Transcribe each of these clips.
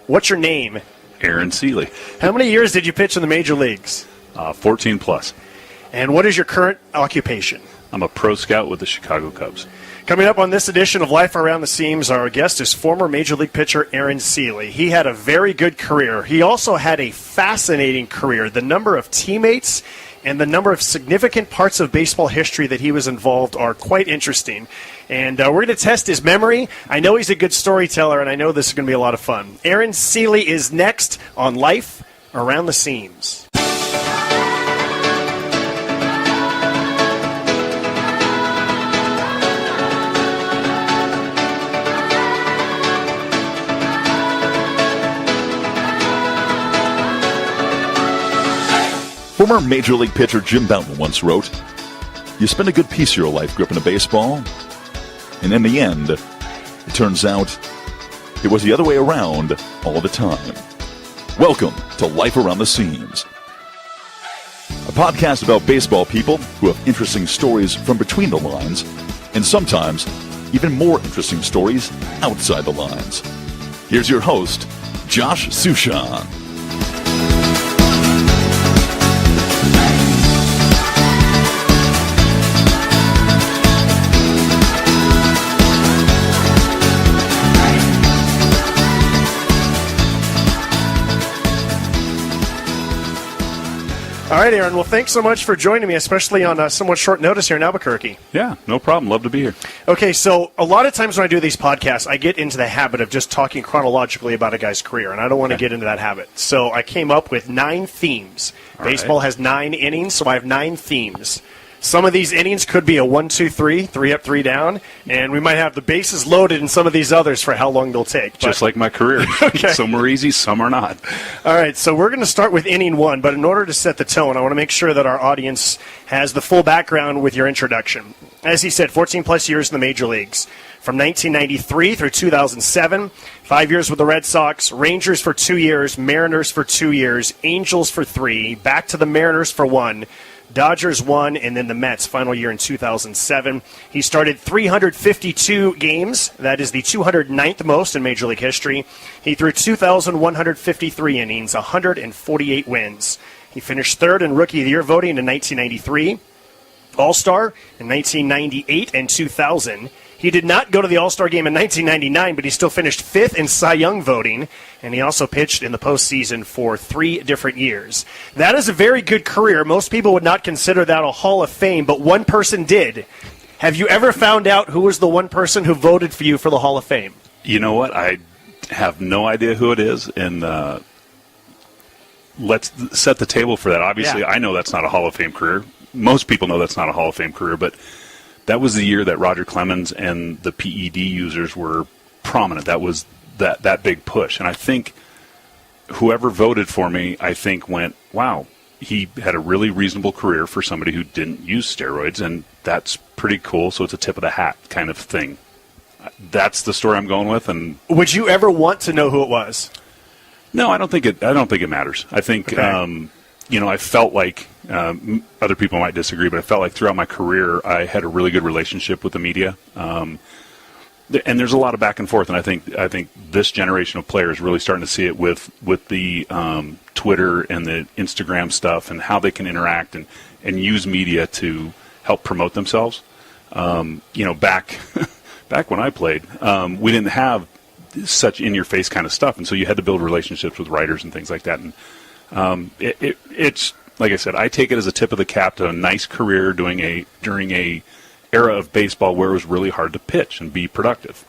What's your name? Aaron Sele. How many years did you pitch in the major leagues? 14 plus. And what is your current occupation? I'm a pro scout with the Chicago Cubs. Coming up on this edition of Life Around the Seams, our guest is former Major League pitcher Aaron Sele. He had a very good career. He also had a fascinating career. The number of teammates and the number of significant parts of baseball history that he was involved are quite interesting. And we're going to test his memory. I know he's a good storyteller, and I know this is going to be a lot of fun. Aaron Sele is next on Life Around the Seams. Former Major League pitcher Jim Bouton once wrote, "You spend a good piece of your life gripping a baseball, and in the end, it turns out it was the other way around all the time." Welcome to Life Around the Seams, a podcast about baseball people who have interesting stories from between the lines, and sometimes even more interesting stories outside the lines. Here's your host, Josh Sushan. All right, Aaron. Well, thanks so much for joining me, especially on somewhat short notice here in Albuquerque. Yeah, no problem. Love to be here. Okay, so a lot of times when I do these podcasts, I get into the habit of just talking chronologically about a guy's career, and I don't want to get into that habit. So I came up with 9 themes. Baseball has 9 innings, so I have 9 themes. Some of these innings could be a 1-2-3, 3 up, 3 down, and we might have the bases loaded in some of these others for how long they'll take. Just like my career. Okay. Some are easy, some are not. All right, so we're going to start with inning 1, but in order to set the tone, I want to make sure that our audience has the full background with your introduction. As he said, 14-plus years in the major leagues. From 1993 through 2007, 5 years with the Red Sox, Rangers for 2 years, Mariners for 2 years, Angels for 3, back to the Mariners for 1, Dodgers 1, and then the Mets, final year in 2007. He started 352 games. That is the 209th most in Major League history. He threw 2,153 innings, 148 wins. He finished third in Rookie of the Year voting in 1993, All-Star in 1998 and 2000. He did not go to the All-Star game in 1999, but he still finished 5th in Cy Young voting, and he also pitched in the postseason for 3 different years. That is a very good career. Most people would not consider that a Hall of Fame, but one person did. Have you ever found out who was the one person who voted for you for the Hall of Fame? You know what? I have no idea who it is, and let's set the table for that. Obviously, I know that's not a Hall of Fame career. Most people know that's not a Hall of Fame career, but that was the year that Roger Clemens and the PED users were prominent. That was that big push. And I think whoever voted for me, I think went, wow, he had a really reasonable career for somebody who didn't use steroids, and that's pretty cool. So it's a tip of the hat kind of thing. That's the story I'm going with. And would you ever want to know who it was? No, I don't think it matters. I think I felt like other people might disagree, but I felt like throughout my career I had a really good relationship with the media, and there's a lot of back and forth. And I think this generation of players really starting to see it with the Twitter and the Instagram stuff and how they can interact and use media to help promote themselves. Back when I played, we didn't have such in-your-face kind of stuff, and so you had to build relationships with writers and things like that. And it's like I said, I take it as a tip of the cap to a nice career during a era of baseball where it was really hard to pitch and be productive.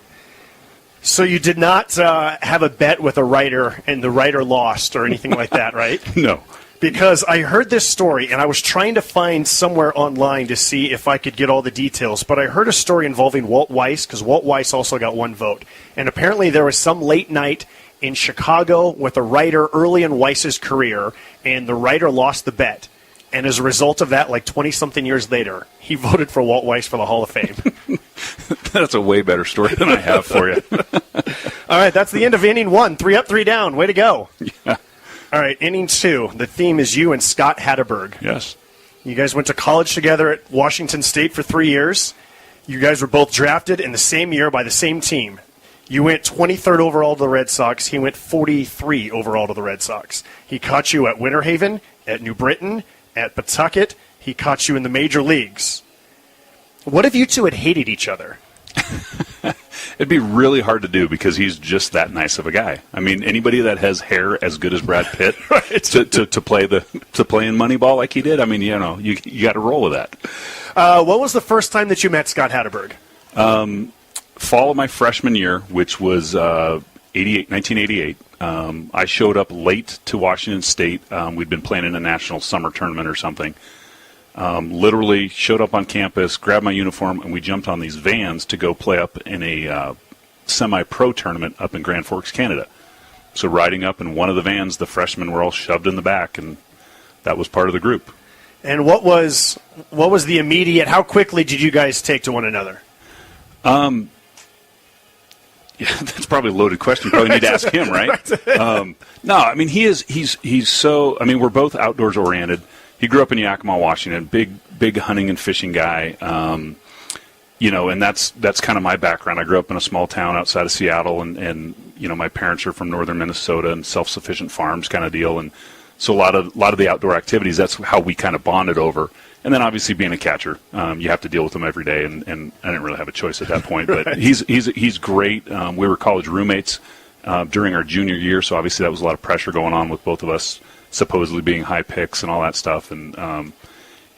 So you did not have a bet with a writer and the writer lost or anything like that, right? No. Because I heard this story, and I was trying to find somewhere online to see if I could get all the details, but I heard a story involving Walt Weiss, because Walt Weiss also got 1 vote. And apparently there was some late night in Chicago with a writer early in Weiss's career, and the writer lost the bet. And as a result of that, like 20-something years later, he voted for Walt Weiss for the Hall of Fame. That's a way better story than I have for you. All right, that's the end of inning 1. 3 up, 3 down. Way to go. Yeah. All right, inning 2. The theme is you and Scott Hatterberg. Yes. You guys went to college together at Washington State for 3 years. You guys were both drafted in the same year by the same team. You went 23rd overall to the Red Sox. He went 43 overall to the Red Sox. He caught you at Winter Haven, at New Britain, at Pawtucket. He caught you in the major leagues. What if you two had hated each other? It'd be really hard to do because he's just that nice of a guy. I mean, anybody that has hair as good as Brad Pitt Right. to play in Moneyball like he did, I mean, you got to roll with that. What was the first time that you met Scott Hatterberg? Fall of my freshman year, which was 1988. I showed up late to Washington State. We'd been playing in a national summer tournament or something. Literally showed up on campus, grabbed my uniform, and we jumped on these vans to go play up in a semi-pro tournament up in Grand Forks, Canada. So riding up in one of the vans, the freshmen were all shoved in the back, and that was part of the group. And what was the immediate, how quickly did you guys take to one another? Yeah, that's probably a loaded question. You probably need to ask him, right? No, I mean, he's so, I mean, we're both outdoors oriented. He grew up in Yakima, Washington, big hunting and fishing guy. And that's kind of my background. I grew up in a small town outside of Seattle, and my parents are from northern Minnesota and self-sufficient farms kind of deal. And so a lot of the outdoor activities, that's how we kind of bonded over. And then obviously being a catcher, you have to deal with him every day, and I didn't really have a choice at that point. But Right. he's great. We were college roommates during our junior year, so obviously that was a lot of pressure going on with both of us supposedly being high picks and all that stuff. And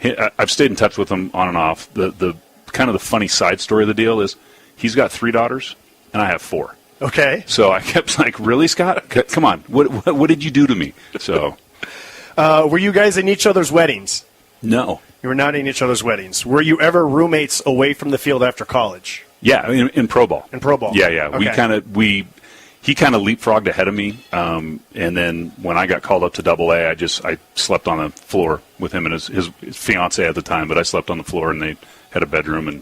I've stayed in touch with him on and off. The kind of the funny side story of the deal is he's got 3 daughters, and I have 4. Okay. So I kept like, really, Scott? Come on, what did you do to me? So Were you guys in each other's weddings? no. You were not in each other's weddings. Were you ever roommates away from the field after college? Yeah, in pro ball. In pro ball? Yeah. Okay. He kind of leapfrogged ahead of me, and then when I got called up to AA, I slept on the floor with him and his fiance at the time. But I slept on the floor, and they had a bedroom and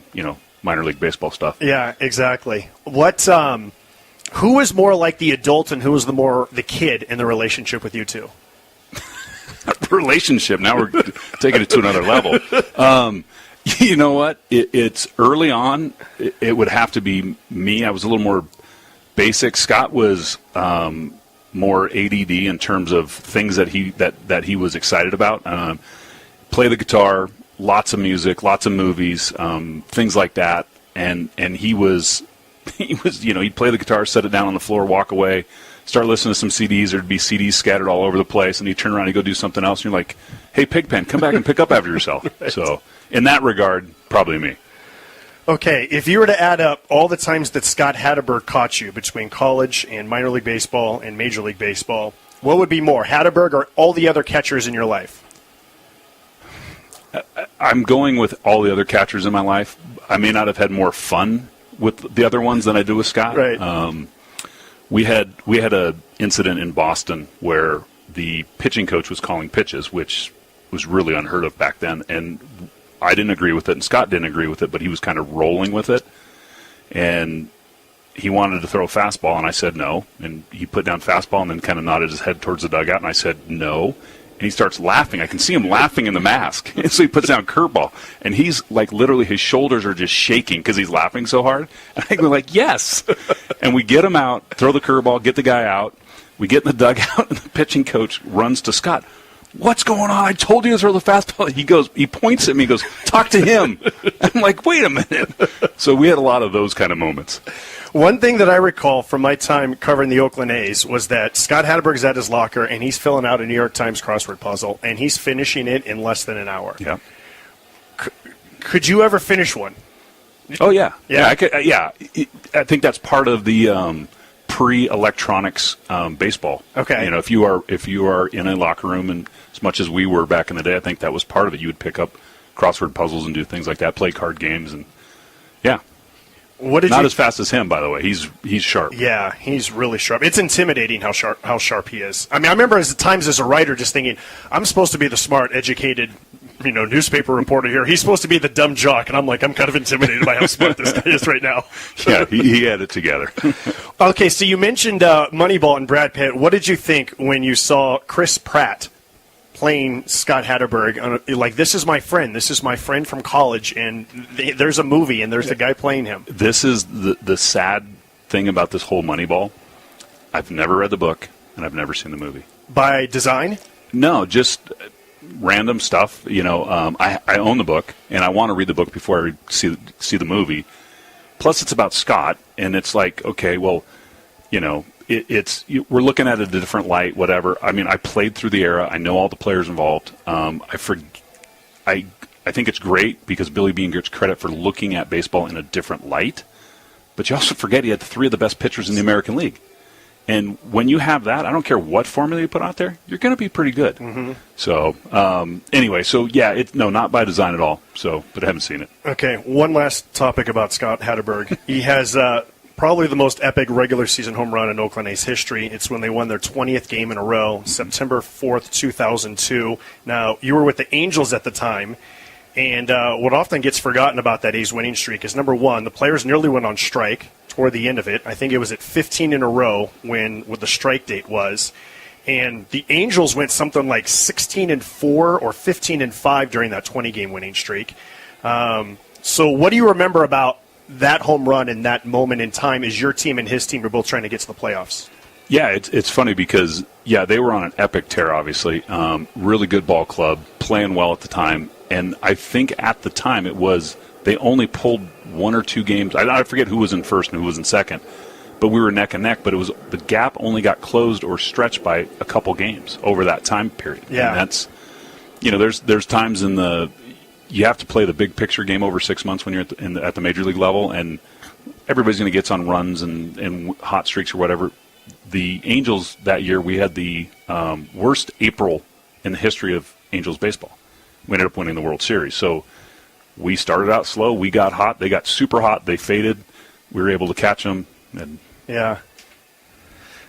minor league baseball stuff. Yeah, exactly. Who was more like the adult and who was the kid in the relationship with you two? Relationship. Now we're taking it to another level. You know what? It's early on. It would have to be me. I was a little more basic. Scott was more ADD in terms of things that he was excited about. Play the guitar, lots of music, lots of movies, things like that. And he was he'd play the guitar, set it down on the floor, walk away, start listening to some CDs. There'd be CDs scattered all over the place, and he'd turn around and go do something else. And you're like, hey, Pigpen, come back and pick up after yourself. Right. So in that regard, probably me. Okay, if you were to add up all the times that Scott Hatterberg caught you between college and minor league baseball and major league baseball, what would be more, Hatterberg or all the other catchers in your life? I'm going with all the other catchers in my life. I may not have had more fun with the other ones than I do with Scott. Right. We had a incident in Boston where the pitching coach was calling pitches, which was really unheard of back then, and I didn't agree with it, and Scott didn't agree with it, but he was kind of rolling with it, and he wanted to throw a fastball, and I said no, and he put down fastball and then kind of nodded his head towards the dugout, and I said no, and he starts laughing. I can see him laughing in the mask, and so he puts down curveball, and he's like literally his shoulders are just shaking because he's laughing so hard, and I go like, yes, and we get him out, throw the curveball, get the guy out, we get in the dugout, and the pitching coach runs to Scott. What's going on? I told you to throw the fastball. He points at me, goes, talk to him. I'm like, wait a minute. So we had a lot of those kind of moments. One thing that I recall from my time covering the Oakland A's was that Scott Hatterberg's at his locker, and he's filling out a New York Times crossword puzzle, and he's finishing it in less than an hour. Yeah. Could you ever finish one? Oh, yeah. Yeah. I think that's part of the pre-electronics baseball. Okay. If you are in a locker room, and as much as we were back in the day, I think that was part of it. You would pick up crossword puzzles and do things like that, play card games, and yeah. Not as fast as him, by the way. He's sharp. Yeah, he's really sharp. It's intimidating how sharp he is. I mean, I remember at times as a writer just thinking, I'm supposed to be the smart, educated, newspaper reporter here. He's supposed to be the dumb jock, and I'm kind of intimidated by how smart this guy is right now. Yeah, he had it together. Okay, so you mentioned Moneyball and Brad Pitt. What did you think when you saw Chris Pratt playing Scott Hatterberg? Like, this is my friend from college, and there's a movie, and there's the guy playing him. This is the sad thing about this whole Moneyball. I've never read the book, and I've never seen the movie. By design? No, just random stuff. I own the book, and I want to read the book before I see the movie. Plus, it's about Scott, and it's like, okay, well, we're looking at it a different light, whatever. I mean, I played through the era. I know all the players involved. I think it's great because Billy Beane gets credit for looking at baseball in a different light. But you also forget he had 3 of the best pitchers in the American League. And when you have that, I don't care what formula you put out there, you're going to be pretty good. Mm-hmm. So, anyway, not by design at all. So, but I haven't seen it. Okay, one last topic about Scott Hatterberg. He has probably the most epic regular season home run in Oakland A's history. It's when they won their 20th game in a row, September 4th, 2002. Now, you were with the Angels at the time. And what often gets forgotten about that A's winning streak is, number one, the players nearly went on strike toward the end of it. I think it was at 15 in a row when what the strike date was. And the Angels went something like 16-4 or 15-5 during that 20-game winning streak. So what do you remember about that home run and that moment in time as your team and his team were both trying to get to the playoffs? Yeah, it's funny because, they were on an epic tear, obviously. Really good ball club, playing well at the time. And I think at the time they only pulled 1 or 2 games. I forget who was in first and who was in second. But we were neck and neck. But the gap only got closed or stretched by a couple games over that time period. Yeah. And that's, there's times you have to play the big picture game over 6 months when you're at the major league level. And everybody's going to get on runs and hot streaks or whatever. The Angels that year, we had the worst April in the history of Angels baseball. We ended up winning the World Series. So we started out slow. We got hot. They got super hot. They faded. We were able to catch them. Yeah.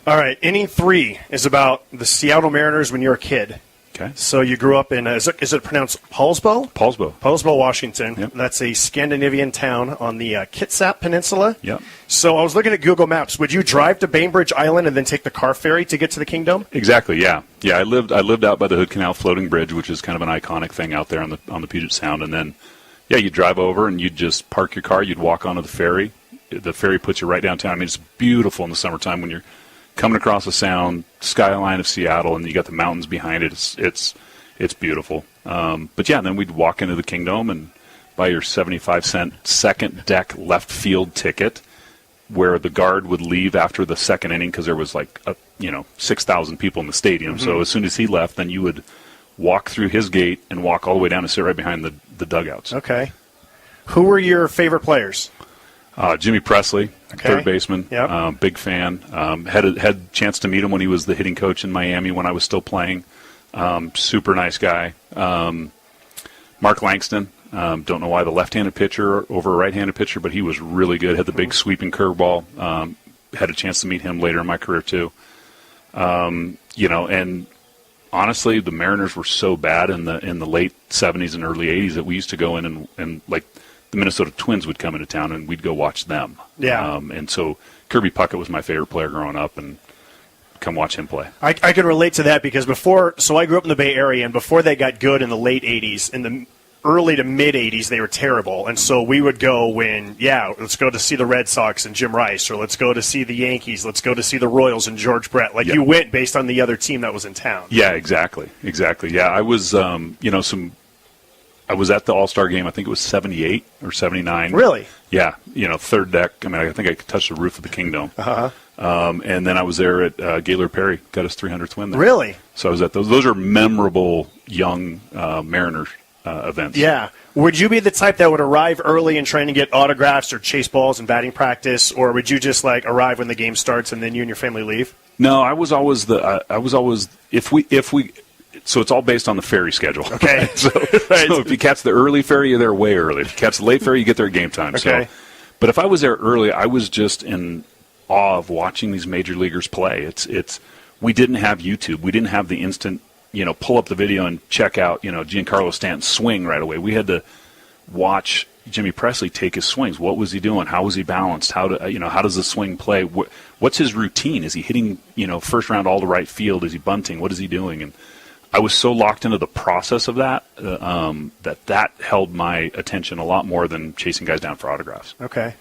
All right. Inning 3 is about the Seattle Mariners when you're a kid. Okay. So you grew up in, is it pronounced Paulsbo? Paulsbo, Washington. Yep. That's a Scandinavian town on the Kitsap Peninsula. Yep. So I was looking at Google Maps. Would you drive to Bainbridge Island and then take the car ferry to get to the Kingdom? Exactly. Yeah. Yeah. I lived out by the Hood Canal floating bridge, which is kind of an iconic thing out there on the Puget Sound. And then, you'd drive over and you'd just park your car. You'd walk onto the ferry. The ferry puts you right downtown. I mean, it's beautiful in the summertime when you're coming across the Sound, skyline of Seattle, and you got the mountains behind it. It's beautiful. But then we'd walk into the Kingdom and buy your 75-cent second deck left field ticket, where the guard would leave after the second inning because there was 6,000 people in the stadium. Mm-hmm. So as soon as he left, then you would walk through his gate and walk all the way down and sit right behind the dugouts. Okay. Who were your favorite players? Jimmy Presley, okay. Third baseman, yep. Big fan. Had a chance to meet him when he was the hitting coach in Miami when I was still playing. Super nice guy. Mark Langston, don't know why the left-handed pitcher over a right-handed pitcher, but he was really good. Had the big sweeping curveball. Had a chance to meet him later in my career too. And honestly, the Mariners were so bad in the late 70s and early 80s that we used to go in and like the Minnesota Twins would come into town and we'd go watch them. Yeah. And so Kirby Puckett was my favorite player growing up, and come watch him play. I can relate to that because I grew up in the Bay Area, and before they got good in the late 80s, in the early to mid 80s, they were terrible. And so we would go let's go to see the Red Sox and Jim Rice, or let's go to see the Yankees, let's go to see the Royals and George Brett. You went based on the other team that was in town. Yeah, exactly. Yeah, I was, I was at the All-Star game, I think it was 78 or 79. Really? Yeah, third deck. I mean, I think I could touch the roof of the Kingdom. Uh-huh. And then I was there at Gaylord Perry, got his 300th win there. Really? So I was at those. Those are memorable young Mariners events. Yeah. Would you be the type that would arrive early and trying to get autographs or chase balls in batting practice, or would you just arrive when the game starts and then you and your family leave? No, I was always so it's all based on the ferry schedule. Okay. Right? So if you catch the early ferry, you're there way early. If you catch the late ferry, you get there at game time. Okay. So, but if I was there early, I was just in awe of watching these major leaguers play. We didn't have YouTube. We didn't have the instant, pull up the video and check out, Giancarlo Stanton's swing right away. We had to watch Jimmy Presley take his swings. What was he doing? How was he balanced? How does the swing play? What's his routine? Is he hitting, first round all to right field? Is he bunting? What is he doing? And I was so locked into the process of that that held my attention a lot more than chasing guys down for autographs. Okay.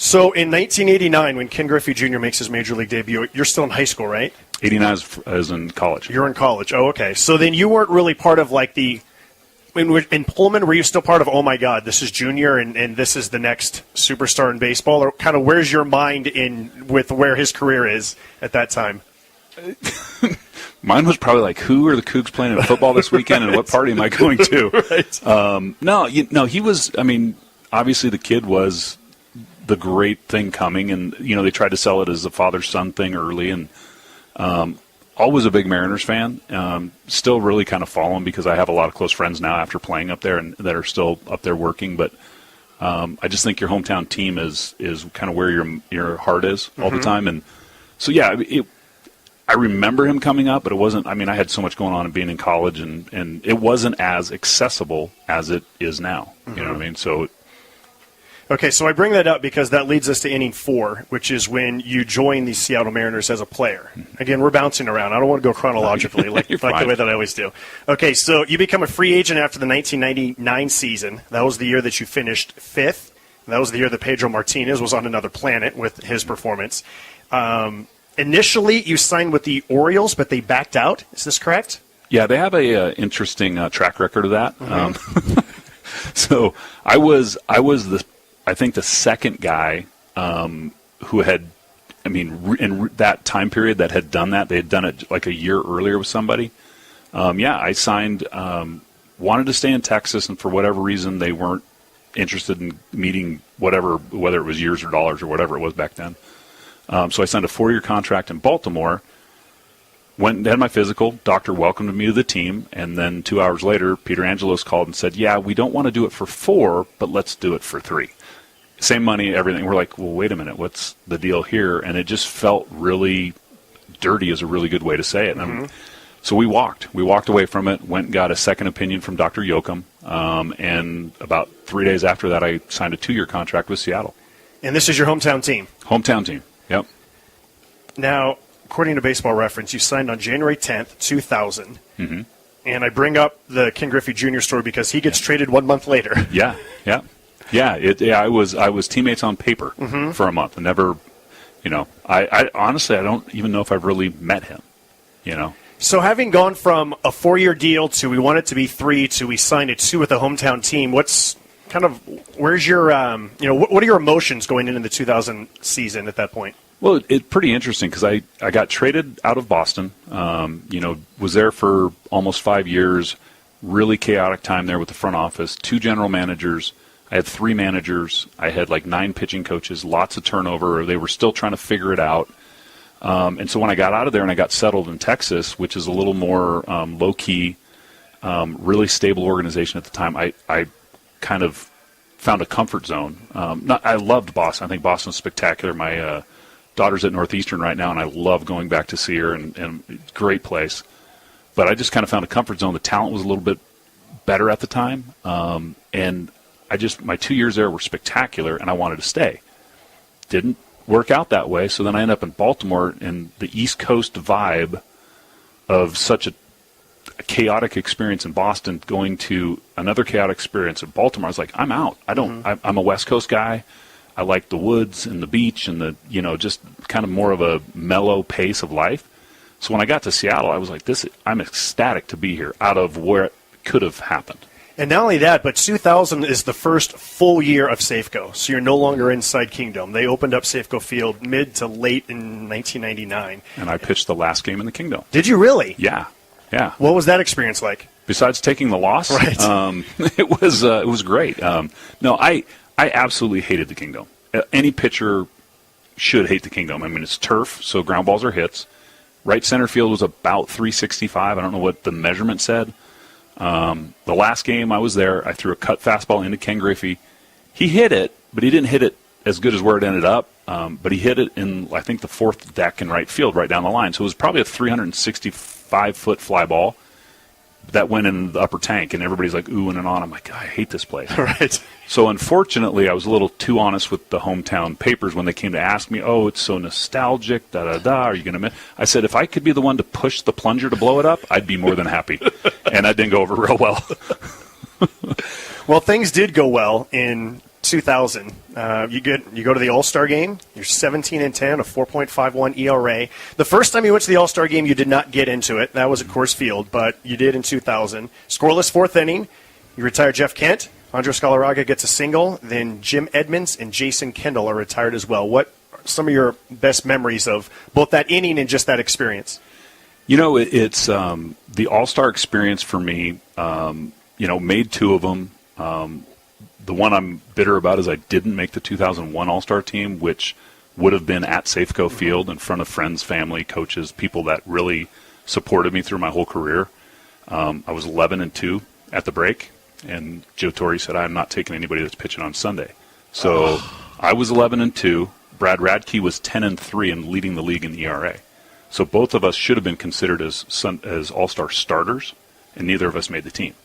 So in 1989, when Ken Griffey Jr. makes his Major League debut, you're still in high school, right? 89 is in college. You're in college. Oh, okay. So then you weren't really part of like in Pullman, were you still part of, oh my God, this is Junior and this is the next superstar in baseball? Or kind of where's your mind in with where his career is at that time? Mine was probably like, who are the Cougs playing in football this weekend and what party am I going to? Right. No, he was, obviously the kid was the great thing coming, and, they tried to sell it as a father-son thing early, and always a big Mariners fan. Still really kind of follow him because I have a lot of close friends now after playing up there and that are still up there working, but I just think your hometown team is kind of where your heart is all the time, and so, yeah, I remember him coming up, but it wasn't, I had so much going on and being in college, and it wasn't as accessible as it is now. You know what I mean? So. Okay, so I bring that up because that leads us to inning 4, which is when you join the Seattle Mariners as a player. Again, we're bouncing around. I don't want to go chronologically like the way that I always do. Okay, so you become a free agent after the 1999 season. That was the year that you finished 5th. That was the year that Pedro Martinez was on another planet with his performance. Initially, you signed with the Orioles, but they backed out. Is this correct? Yeah, they have a interesting track record of that. So I was I think the second guy who had, in that time period that had done that. They had done it like a year earlier with somebody. I signed, wanted to stay in Texas, and for whatever reason they weren't interested in meeting whether it was years or dollars or whatever it was back then. So I signed a 4-year contract in Baltimore, went and had my physical, doctor welcomed me to the team, and then 2 hours later, Peter Angelos called and said, yeah, we don't want to do it for 4, but let's do it for 3. Same money, everything. We're like, well, wait a minute, what's the deal here? And it just felt really dirty is a really good way to say it. So we walked away from it, went and got a second opinion from Dr. Yoakum, and about 3 days after that, I signed a 2-year contract with Seattle. And this is your hometown team? Hometown team. Yep. Now, according to Baseball Reference, you signed on January 10th, 2000. And I bring up the Ken Griffey Jr. story because he gets traded 1 month later. Yeah. I was teammates on paper for a month and never, I honestly, I don't even know if I've really met him, So having gone from a 4-year deal to we want it to be 3 to we signed it 2 with the hometown team, where's your, what are your emotions going into the 2000 season at that point? Well, it's pretty interesting because I got traded out of Boston, was there for almost 5 years, really chaotic time there with the front office, 2 general managers. I had 3 managers. I had like 9 pitching coaches, lots of turnover. They were still trying to figure it out. And so when I got out of there and I got settled in Texas, which is a little more low-key, really stable organization at the time, I kind of found a comfort zone. I loved Boston. I think Boston's spectacular. My daughter's at Northeastern right now, and I love going back to see her, and great place. But I just kind of found a comfort zone. The talent was a little bit better at the time, and my 2 years there were spectacular, and I wanted to stay. Didn't work out that way, so then I ended up in Baltimore, and the East Coast vibe of such a chaotic experience in Boston going to another chaotic experience in Baltimore, I was like, I'm out. I'm a West Coast guy. I like the woods and the beach and the, just kind of more of a mellow pace of life. So when I got to Seattle, I was like, I'm ecstatic to be here out of where it could have happened. And not only that, but 2000 is the first full year of Safeco, so you're no longer inside Kingdom. They opened up Safeco Field mid to late in 1999. And I pitched the last game in the Kingdom. Did you really? Yeah. What was that experience like? Besides taking the loss, right. It was great. No, I absolutely hated the Kingdom. Any pitcher should hate the Kingdom. It's turf, so ground balls are hits. Right center field was about 365. I don't know what the measurement said. The last game I was there, I threw a cut fastball into Ken Griffey. He hit it, but he didn't hit it as good as where it ended up. But he hit it in, I think, the 4th deck in right field, right down the line. So it was probably a 365-foot fly ball that went in the upper tank, and everybody's like oohing and on. I'm like, I hate this place. Right. So unfortunately, I was a little too honest with the hometown papers when they came to ask me, oh, it's so nostalgic, are you going to miss? I said, if I could be the one to push the plunger to blow it up, I'd be more than happy. And that didn't go over real well. Well, things did go well in 2000. You go to the All-Star game. You're 17-10, a 4.51 ERA. The first time you went to the All-Star game, you did not get into it. That was at Coors Field, but you did in 2000. Scoreless fourth inning. You retire Jeff Kent. Andres Galarraga gets a single. Then Jim Edmonds and Jason Kendall are retired as well. What are some of your best memories of both that inning and just that experience? It's the All-Star experience for me. Made two of them. The one I'm bitter about is I didn't make the 2001 All-Star team, which would have been at Safeco Field in front of friends, family, coaches, people that really supported me through my whole career. I was 11-2 at the break, and Joe Torre said, I'm not taking anybody that's pitching on Sunday. So I was 11-2. Brad Radke was 10-3 and leading the league in ERA. So both of us should have been considered as All-Star starters, and neither of us made the team.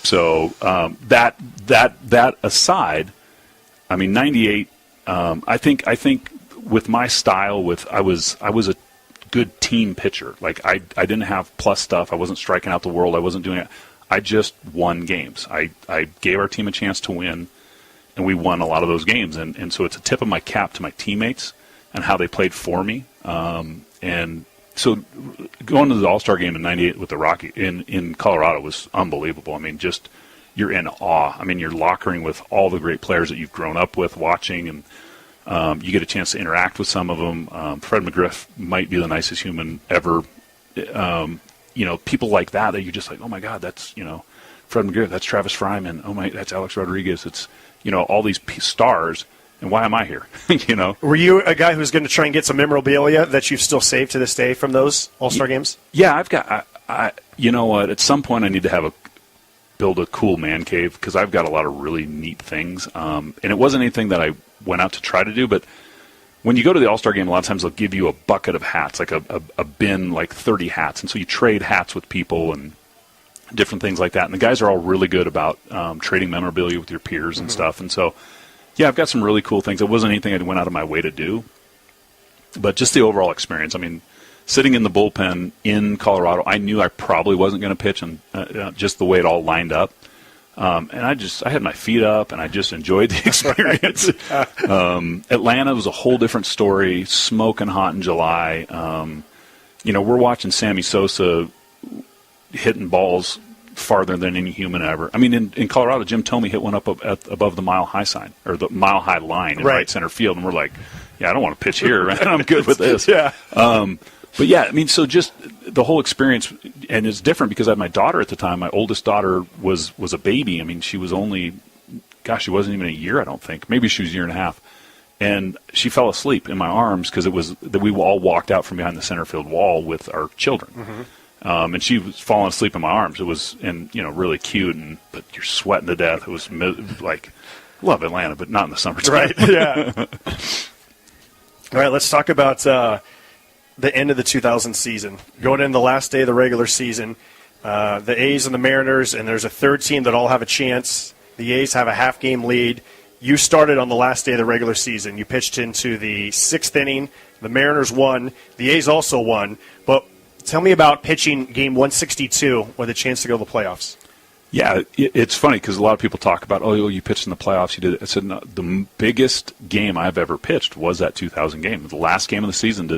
So that aside, I mean, 98. I think with my style, I was a good team pitcher. Like I didn't have plus stuff. I wasn't striking out the world. I wasn't doing it. I just won games. I gave our team a chance to win, and we won a lot of those games. And so it's a tip of my cap to my teammates and how they played for me. And so going to the All-Star game in 98 with the Rocky in Colorado was unbelievable. I mean, just you're in awe. I mean, you're lockering with all the great players that you've grown up with watching, and you get a chance to interact with some of them. Fred McGriff might be the nicest human ever. People like that you're just like, oh, my God, that's, Fred McGriff, that's Travis Fryman. Oh, my, that's Alex Rodriguez. It's, all these stars. And why am I here? Were you a guy who's going to try and get some memorabilia that you've still saved to this day from those All-Star games? Yeah, I've got. You know what? At some point, I need to build a cool man cave because I've got a lot of really neat things. And it wasn't anything that I went out to try to do, but when you go to the All-Star game, a lot of times they'll give you a bucket of hats, like a bin, like 30 hats, and so you trade hats with people and different things like that. And the guys are all really good about trading memorabilia with your peers and stuff, and so. Yeah, I've got some really cool things. It wasn't anything I went out of my way to do, but just the overall experience. I mean, sitting in the bullpen in Colorado, I knew I probably wasn't going to pitch, and just the way it all lined up. And I had my feet up, and I just enjoyed the experience. Atlanta was a whole different story, smoking hot in July. We're watching Sammy Sosa hitting balls farther than any human ever. I mean, in Colorado, Jim Thome hit one up above the mile-high sign, or the mile-high line in right center field, and we're like, yeah, I don't want to pitch here, man. I'm good with this. Yeah. But, yeah, I mean, so just the whole experience, and it's different because I had my daughter at the time. My oldest daughter was a baby. I mean, she was only, she wasn't even a year, I don't think. Maybe she was a year and a half. And she fell asleep in my arms because it was that we all walked out from behind the center field wall with our children. Mm-hmm. And she was falling asleep in my arms. It was, really cute, but you're sweating to death. It was love Atlanta, but not in the summertime. Right, yeah. All right, let's talk about the end of the 2000 season. Going into the last day of the regular season, the A's and the Mariners, and there's a third team that all have a chance. The A's have a half-game lead. You started on the last day of the regular season. You pitched into the sixth inning. The Mariners won. The A's also won, but tell me about pitching game 162 with a chance to go to the playoffs. Yeah, it's funny because a lot of people talk about, you pitched in the playoffs. You did it. I said, no, the biggest game I've ever pitched was that 2000 game, the last game of the season.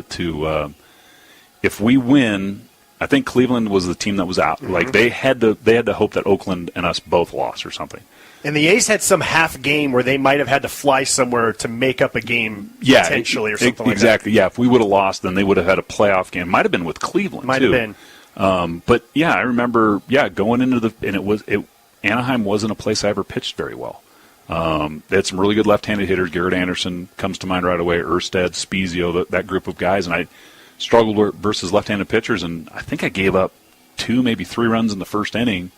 If we win, I think Cleveland was the team that was out. Mm-hmm. Like they had to hope that Oakland and us both lost or something. And the A's had some half game where they might have had to fly somewhere to make up a game potentially or something like that. Exactly, yeah. If we would have lost, then they would have had a playoff game. Might have been with Cleveland, Might have been. But, yeah, I remember, going into Anaheim wasn't a place I ever pitched very well. They had some really good left-handed hitters. Garrett Anderson comes to mind right away. Erstad, Spezio, that group of guys. And I struggled versus left-handed pitchers, and I think I gave up 2, maybe 3 runs in the first inning.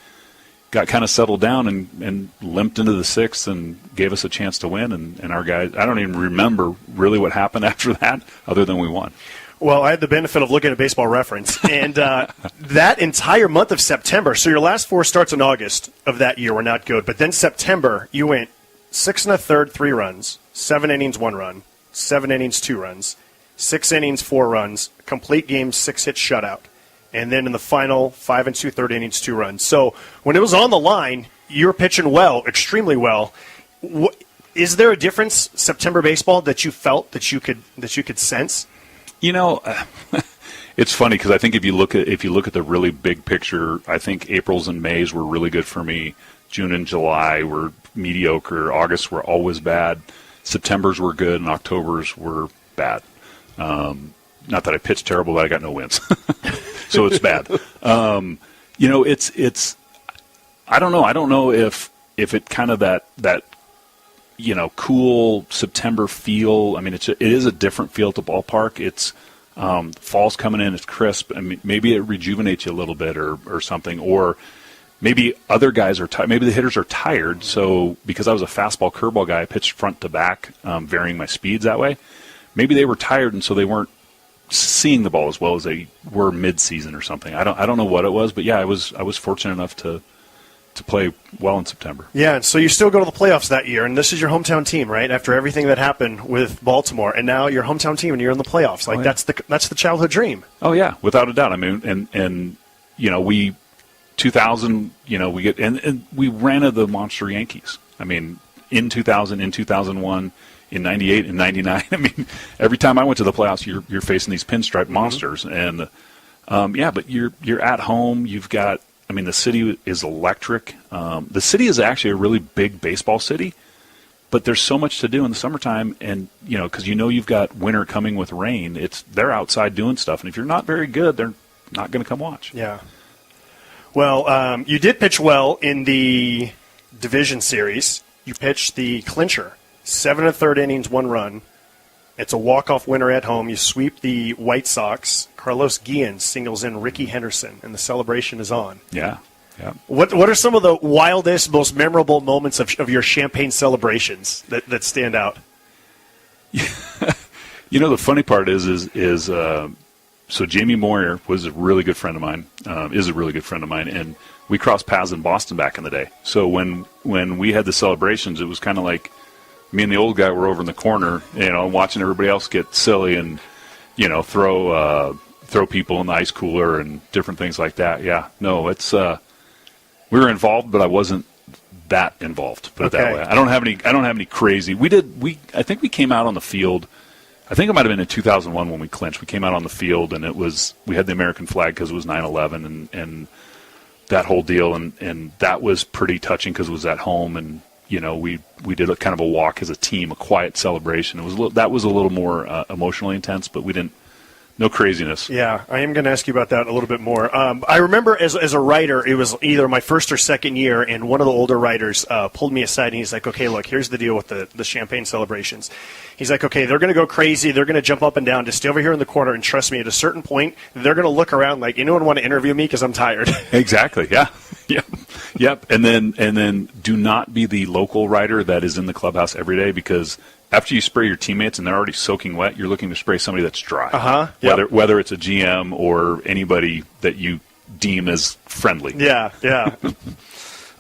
Got kind of settled down and limped into the sixth and gave us a chance to win. And our guys, I don't even remember really what happened after that other than we won. Well, I had the benefit of looking at Baseball Reference. And that entire month of September, so your last 4 starts in August of that year were not good. But then September, you went 6 1/3, 3 runs, 7 innings, 1 run, 7 innings, 2 runs, 6 innings, 4 runs, complete game, 6-hit shutout. And then in the final 5 2/3 innings, 2 runs. So when it was on the line, you were pitching well, extremely well. Is there a difference, September baseball, that you felt that you could sense? It's funny because I think if you look at the really big picture, I think Aprils and Mays were really good for me. June and July were mediocre. August were always bad. Septembers were good, and Octobers were bad. Not that I pitched terrible, but I got no wins, so it's bad. It's. I don't know. I don't know if it kind of that cool September feel. I mean, it is a different feel at the ballpark. It's fall's coming in. It's crisp. I mean, maybe it rejuvenates you a little bit or something. Or maybe other guys are tired. Maybe the hitters are tired. So because I was a fastball curveball guy, I pitched front to back, varying my speeds that way. Maybe they were tired, and so they weren't seeing the ball as well as they were mid-season or something. I don't know what it was, but yeah, I was fortunate enough to play well in September. Yeah, and so you still go to the playoffs that year, and this is your hometown team, right? After everything that happened with Baltimore, and now your hometown team, and you're in the playoffs. Like, that's the childhood dream. Oh yeah, without a doubt. I mean, and we 2000, we get and we ran into the monster Yankees. I mean, in 2000, in 2001, in 98, in 99. I mean, every time I went to the playoffs, you're facing these pinstripe monsters, and but you're at home. You've got. I mean, the city is electric. The city is actually a really big baseball city, but there's so much to do in the summertime, and because you've got winter coming with rain. They're outside doing stuff, and if you're not very good, they're not going to come watch. Yeah. Well, you did pitch well in the division series. You pitched the clincher, 7 1/3 innings, 1 run. It's a walk-off winner at home. You sweep the White Sox. Carlos Guillen singles in Rickey Henderson, and the celebration is on. Yeah. What are some of the wildest, most memorable moments of your champagne celebrations that stand out? The funny part is so Jamie Moyer was a really good friend of mine, is a really good friend of mine, and we crossed paths in Boston back in the day. So when we had the celebrations, it was kind of like me and the old guy were over in the corner, watching everybody else get silly and, throw people in the ice cooler and different things like that. Yeah, no, it's we were involved, but I wasn't that involved. Put it that way. I don't have any crazy. I think we came out on the field. I think it might have been in 2001 when we clinched. We came out on the field, and we had the American flag because it was 9/11 and that whole deal, and that was pretty touching because it was at home, and we did a kind of a walk as a team, a quiet celebration. That was a little more emotionally intense, but we didn't. No craziness. Yeah, I am going to ask you about that a little bit more. I remember as a writer, it was either my first or second year, and one of the older writers pulled me aside, and he's like, okay, look, here's the deal with the champagne celebrations. He's like, okay, they're going to go crazy. They're going to jump up and down. Just stay over here in the corner, and trust me, at a certain point, they're going to look around like, anyone want to interview me because I'm tired? Exactly, yeah. Yep. And then do not be the local writer that is in the clubhouse every day, because after you spray your teammates and they're already soaking wet, you're looking to spray somebody that's dry. Yep. Whether it's a GM or anybody that you deem as friendly. Yeah.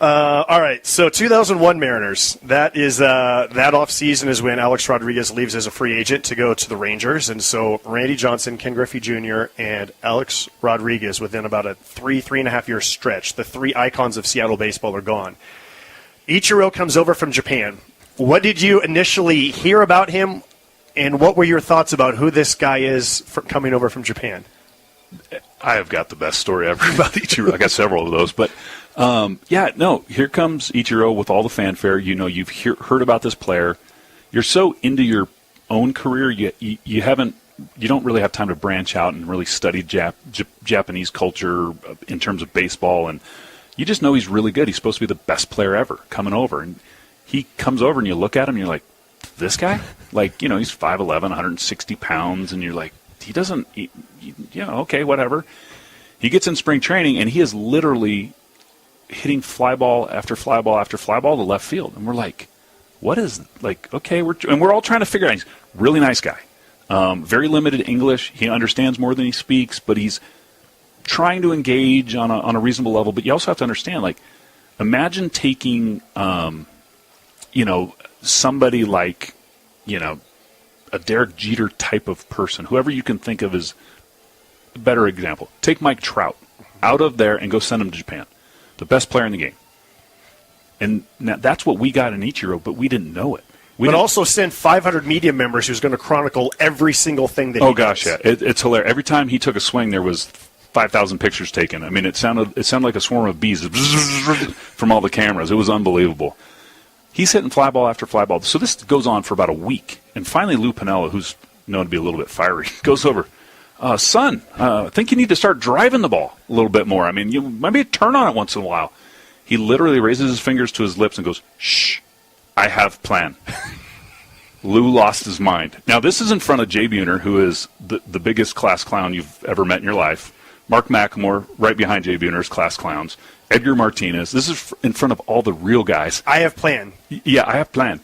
All right, so 2001 Mariners. That offseason is when Alex Rodriguez leaves as a free agent to go to the Rangers, and so Randy Johnson, Ken Griffey Jr., and Alex Rodriguez, within about a 3.5 year stretch, the three icons of Seattle baseball are gone. Ichiro comes over from Japan. What did you initially hear about him, and what were your thoughts about who this guy is coming over from Japan? I have got the best story ever about Ichiro. I got several of those, but here comes Ichiro with all the fanfare. You've heard about this player. You're so into your own career, you don't really have time to branch out and really study Japanese culture in terms of baseball, and you just know he's really good. He's supposed to be the best player ever coming over, and he comes over, and you look at him, and you're like, this guy? Like, he's 5'11", 160 pounds, and you're like, he doesn't, okay, whatever. He gets in spring training, and he is literally hitting fly ball after fly ball after fly ball to left field. And we're like, what is, okay, we're all trying to figure out. He's a really nice guy. Very limited English. He understands more than he speaks, but he's trying to engage on a reasonable level. But you also have to understand, imagine taking, somebody like, a Derek Jeter type of person, whoever you can think of as a better example. Take Mike Trout out of there and go send him to Japan, the best player in the game. And now that's what we got in Ichiro, but we didn't know it. But also send 500 media members who's going to chronicle every single thing that he does. Oh, gosh, yeah. It's hilarious. Every time he took a swing, there was 5,000 pictures taken. I mean, it sounded like a swarm of bees from all the cameras. It was unbelievable. He's hitting fly ball after fly ball. So this goes on for about a week. And finally, Lou Piniella, who's known to be a little bit fiery, goes over, son, I think you need to start driving the ball a little bit more. I mean, you maybe turn on it once in a while. He literally raises his fingers to his lips and goes, shh, I have plan. Lou lost his mind. Now, this is in front of Jay Buhner, who is the biggest class clown you've ever met in your life. Mark McLemore, right behind Jay Buhner's class clowns. Edgar Martinez. This is in front of all the real guys. I have plan. Yeah, I have plan.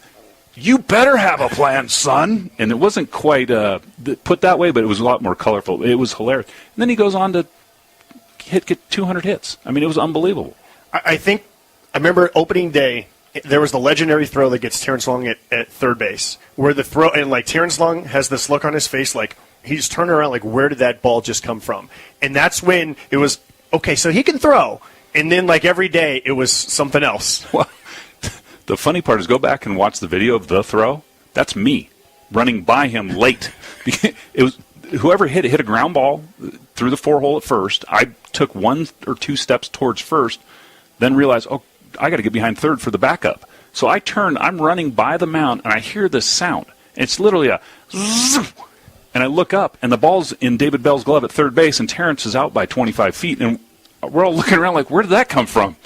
You better have a plan, son. And it wasn't quite put that way, but it was a lot more colorful. It was hilarious. And then he goes on to get 200 hits. I mean, it was unbelievable. I remember opening day, there was the legendary throw that gets Terrence Long at third base, where the throw, and like Terrence Long has this look on his face like he's turning around like, where did that ball just come from? And that's when it was, okay, so he can throw. And then like every day it was something else. Well, the funny part is go back and watch the video of the throw. That's me running by him late. It was whoever hit a ground ball through the 4-hole at first. I took 1 or 2 steps towards first, then realized, oh, I got to get behind third for the backup. So I turn, I'm running by the mound, and I hear this sound. It's literally a zzz, and I look up, and the ball's in David Bell's glove at third base, and Terrence is out by 25 feet, and we're all looking around like, where did that come from?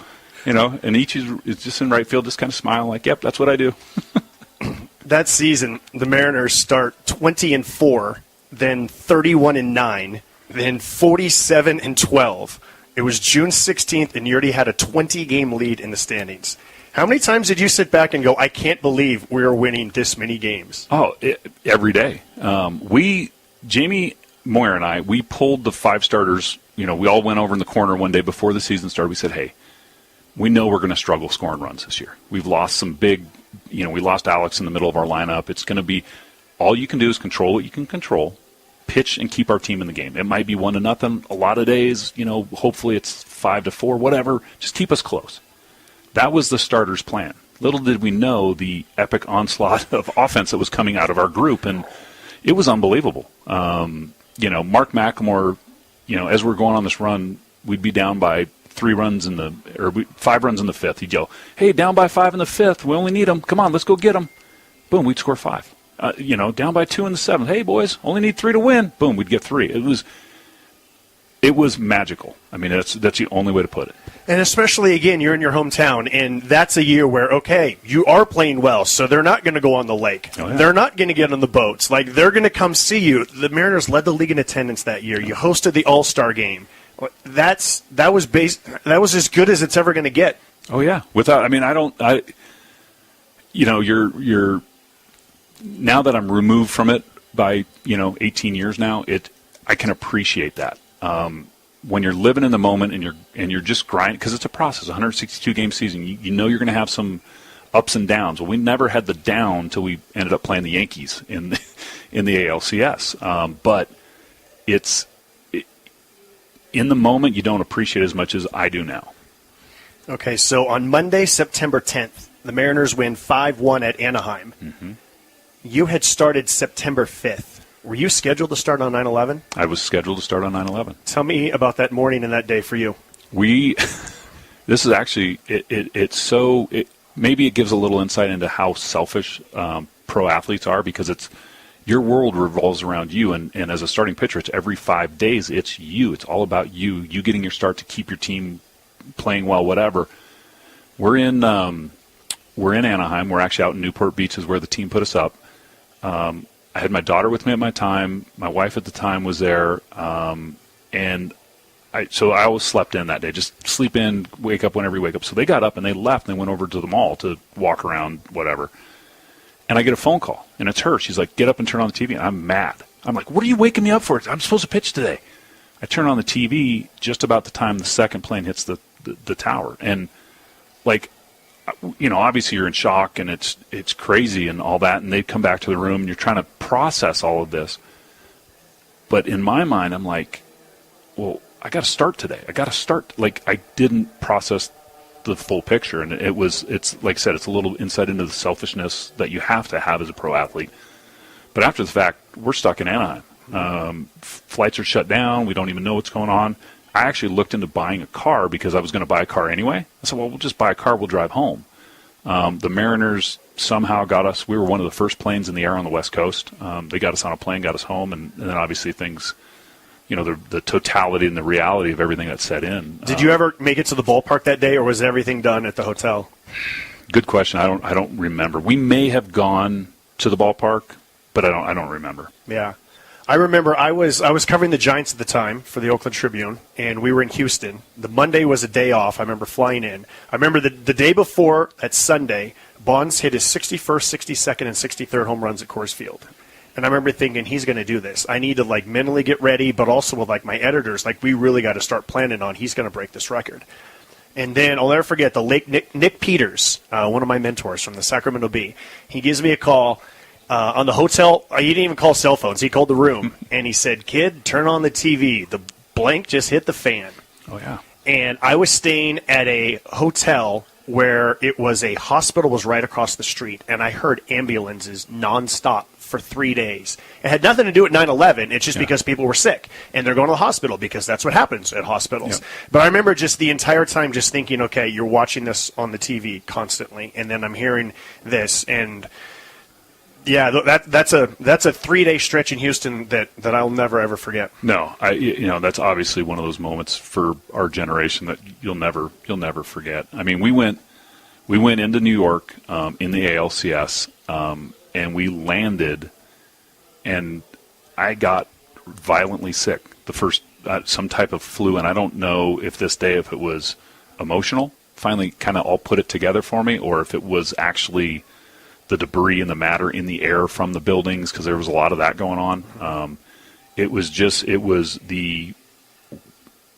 You know, and each is just in right field, just kind of smiling like, yep, that's what I do. That season, the Mariners start 20-4, then 31-9, then 47-12. It was June 16th, and you already had a 20-game lead in the standings. How many times did you sit back and go, I can't believe we're winning this many games? Oh, every day. Jamie Moyer and I, we pulled the 5 starters. You know, we all went over in the corner one day before the season started. We said, hey, we know we're going to struggle scoring runs this year. We've lost some big, we lost Alex in the middle of our lineup. It's going to be, all you can do is control what you can control, pitch and keep our team in the game. It might be 1-0 a lot of days, hopefully it's 5-4, whatever. Just keep us close. That was the starter's plan. Little did we know the epic onslaught of offense that was coming out of our group, and it was unbelievable. Mark McLemore, as we're going on this run, we'd be down by 5 runs in the 5th. He'd yell, hey, down by 5 in the 5th. We only need them. Come on, let's go get them. Boom, we'd score 5. Down by 2 in the 7th. Hey, boys, only need 3 to win. Boom, we'd get 3. It was magical. I mean, that's the only way to put it. And especially, again, you're in your hometown, and that's a year where, okay, you are playing well, so they're not going to go on the lake. Oh, yeah. They're not going to get on the boats. Like, they're going to come see you. The Mariners led the league in attendance that year. You hosted the All-Star game. That was as good as it's ever going to get. Oh, yeah. You're now that I'm removed from it by, 18 years now, I can appreciate that. When you're living in the moment and you're just grinding, because it's a process, 162-game season, you know you're going to have some ups and downs. Well, we never had the down until we ended up playing the Yankees in the ALCS. But in the moment, you don't appreciate it as much as I do now. Okay, so on Monday, September 10th, the Mariners win 5-1 at Anaheim. Mm-hmm. You had started September 5th. Were you scheduled to start on 9/11? I was scheduled to start on 9/11. Tell me about that morning and that day for you. This is actually, maybe it gives a little insight into how selfish pro athletes are, because your world revolves around you, and as a starting pitcher, it's every 5 days, it's you. It's all about you getting your start to keep your team playing well, whatever. We're in Anaheim. We're actually out in Newport Beach is where the team put us up. I had my daughter with me at my time. My wife at the time was there, and so I always slept in that day. Just sleep in, wake up whenever you wake up. So they got up and they left and they went over to the mall to walk around, whatever. And I get a phone call, and it's her. She's like, get up and turn on the TV. And I'm mad. I'm like, what are you waking me up for? I'm supposed to pitch today. I turn on the TV just about the time the second plane hits the tower. And, obviously you're in shock, and it's crazy and all that, and they come back to the room, and you're trying to process all of this. But in my mind, I'm like, well, I got to start today. I got to start. I didn't process the full picture. And it's like I said, it's a little insight into the selfishness that you have to have as a pro athlete. But after the fact, we're stuck in Anaheim. Flights are shut down. We don't even know what's going on. I actually looked into buying a car because I was going to buy a car anyway. I said, well, we'll just buy a car. We'll drive home. The Mariners somehow got us. We were one of the first planes in the air on the West Coast. They got us on a plane, got us home, and then obviously things, the totality and the reality of everything that set in. Did you ever make it to the ballpark that day, or was everything done at the hotel? Good question. I don't remember. We may have gone to the ballpark, but I don't remember. Yeah. I remember I was covering the Giants at the time for the Oakland Tribune, and we were in Houston. The Monday was a day off. I remember flying in. I remember the day before, that Sunday, Bonds hit his 61st, 62nd, and 63rd home runs at Coors Field. And I remember thinking, he's going to do this. I need to, mentally get ready, but also with, my editors, we really got to start planning on he's going to break this record. And then I'll never forget the late Nick Peters, one of my mentors from the Sacramento Bee. He gives me a call. On the hotel, he didn't even call cell phones. He called the room, and he said, kid, turn on the TV. The blank just hit the fan. Oh, yeah. And I was staying at a hotel where it was a hospital was right across the street, and I heard ambulances nonstop for 3 days. It had nothing to do with 9/11. It's just because people were sick, and they're going to the hospital because that's what happens at hospitals. Yeah. But I remember just the entire time just thinking, okay, you're watching this on the TV constantly, and then I'm hearing this, and yeah, that's a 3-day stretch in Houston that I'll never ever forget. No, that's obviously one of those moments for our generation that you'll never forget. I mean, we went into New York in the ALCS, and we landed, and I got violently sick. The first some type of flu, and I don't know if it was emotional, finally kind of all put it together for me, or if it was actually the debris and the matter in the air from the buildings, because there was a lot of that going on. It was the,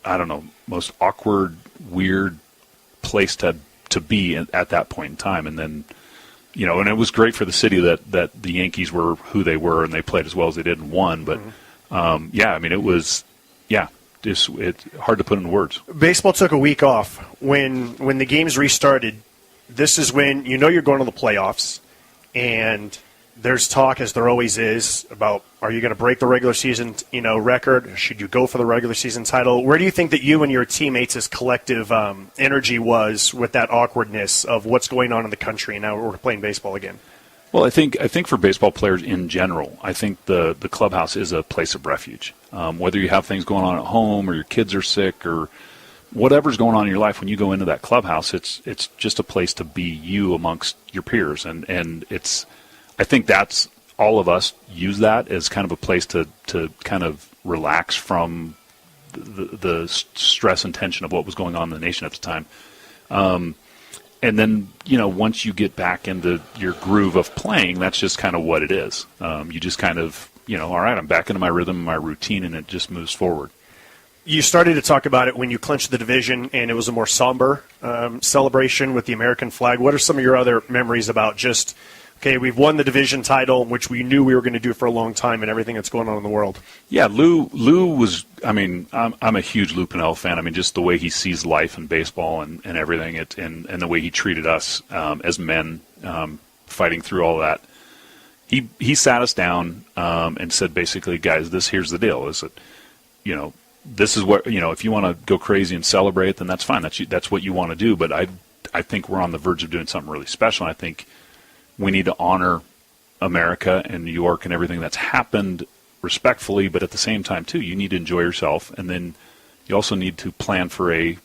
I don't know, most awkward, weird place to be at that point in time. And then, and it was great for the city that the Yankees were who they were and they played as well as they did and won. But, it was, it's hard to put in words. Baseball took a week off. When the games restarted, this is when you're going to the playoffs. And there's talk, as there always is, about are you going to break the regular season, record? Should you go for the regular season title? Where do you think that you and your teammates' collective energy was with that awkwardness of what's going on in the country, and now we're playing baseball again? Well, I think for baseball players in general, I think the clubhouse is a place of refuge. Whether you have things going on at home or your kids are sick or whatever's going on in your life, when you go into that clubhouse, it's just a place to be you amongst your peers, and it's. I think that's all of us use that as kind of a place to kind of relax from the stress and tension of what was going on in the nation at the time, and then once you get back into your groove of playing, that's just kind of what it is. You just kind of all right, I'm back into my rhythm, my routine, and it just moves forward. You started to talk about it when you clinched the division, and it was a more somber celebration with the American flag. What are some of your other memories about just, okay, we've won the division title, which we knew we were going to do for a long time, and everything that's going on in the world? Yeah, Lou was, I'm a huge Lou Piniella fan. I mean, just the way he sees life and baseball and everything, and the way he treated us as men fighting through all that. He sat us down and said, basically, guys, here's the deal, is that, this is what, if you want to go crazy and celebrate, then that's fine. That's what you want to do. But I think we're on the verge of doing something really special. And I think we need to honor America and New York and everything that's happened respectfully. But at the same time, too, you need to enjoy yourself. And then you also need to plan for a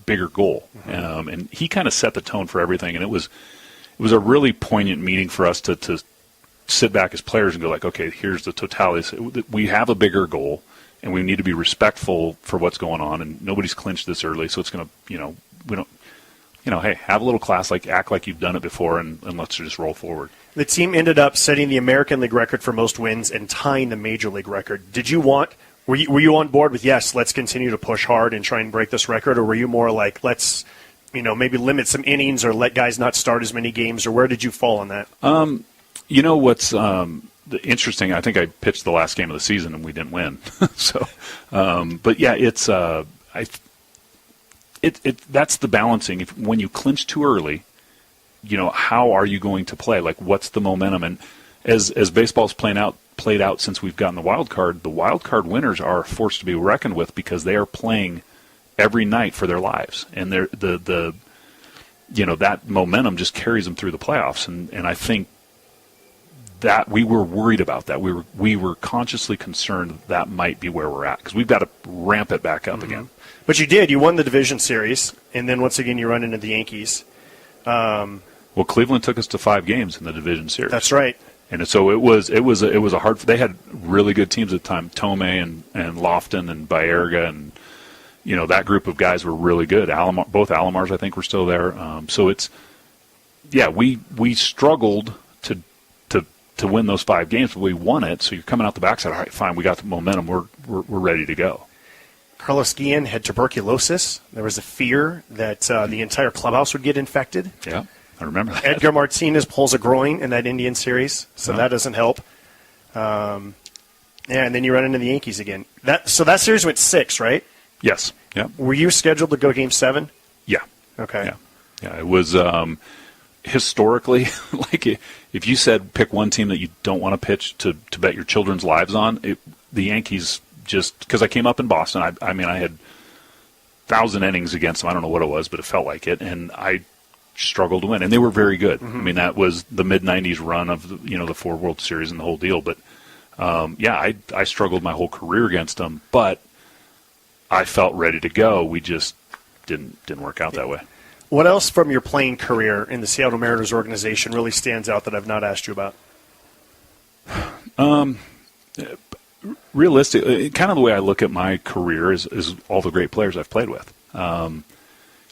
bigger goal. Mm-hmm. And he kind of set the tone for everything. And it was a really poignant meeting for us to sit back as players and go like, okay, here's the totality. We have a bigger goal. And we need to be respectful for what's going on, and nobody's clinched this early, so it's going to, we don't, hey, have a little class, act like you've done it before, and let's just roll forward. The team ended up setting the American League record for most wins and tying the Major League record. Were you on board with, yes, let's continue to push hard and try and break this record, or were you more like, let's, maybe limit some innings or let guys not start as many games, or where did you fall on that? What's interesting, I think I pitched the last game of the season and we didn't win. So, but yeah, it's that's the balancing. When you clinch too early, how are you going to play? Like, what's the momentum? And as baseball's played out since we've gotten the wild card winners are a force to be reckoned with because they are playing every night for their lives, and that momentum just carries them through the playoffs. And I think that we were worried about that. We were consciously concerned that might be where we're at because we've got to ramp it back up again. But you did. You won the division series, and then once again you run into the Yankees. Well, Cleveland took us to 5 games in the division series. That's right. And so it was a hard. They had really good teams at the time. Tomei and Lofton and Baerga and that group of guys were really good. Both Alomars I think were still there. So we struggled to win those 5 games, but we won it. So you're coming out the backside. All right, fine. We got the momentum. We're ready to go. Carlos Guillen had tuberculosis. There was a fear that the entire clubhouse would get infected. Yeah, I remember that. Edgar Martinez pulls a groin in that Indian series, so that doesn't help. And then you run into the Yankees again. So that series went 6, right? Yes. Yeah. Were you scheduled to go Game 7? Yeah. Okay. Yeah. It was historically, like if you said pick one team that you don't want to pitch to bet your children's lives on, the Yankees. Just because I came up in Boston, I mean, I had 1,000 innings against them. I don't know what it was, but it felt like it, and I struggled to win. And they were very good. I mean, that was the mid-'90s run of the 4 World Series and the whole deal. But I struggled my whole career against them, but I felt ready to go. We just didn't work out that way. What else from your playing career in the Seattle Mariners organization really stands out that I've not asked you about? Realistically, kind of the way I look at my career is all the great players I've played with.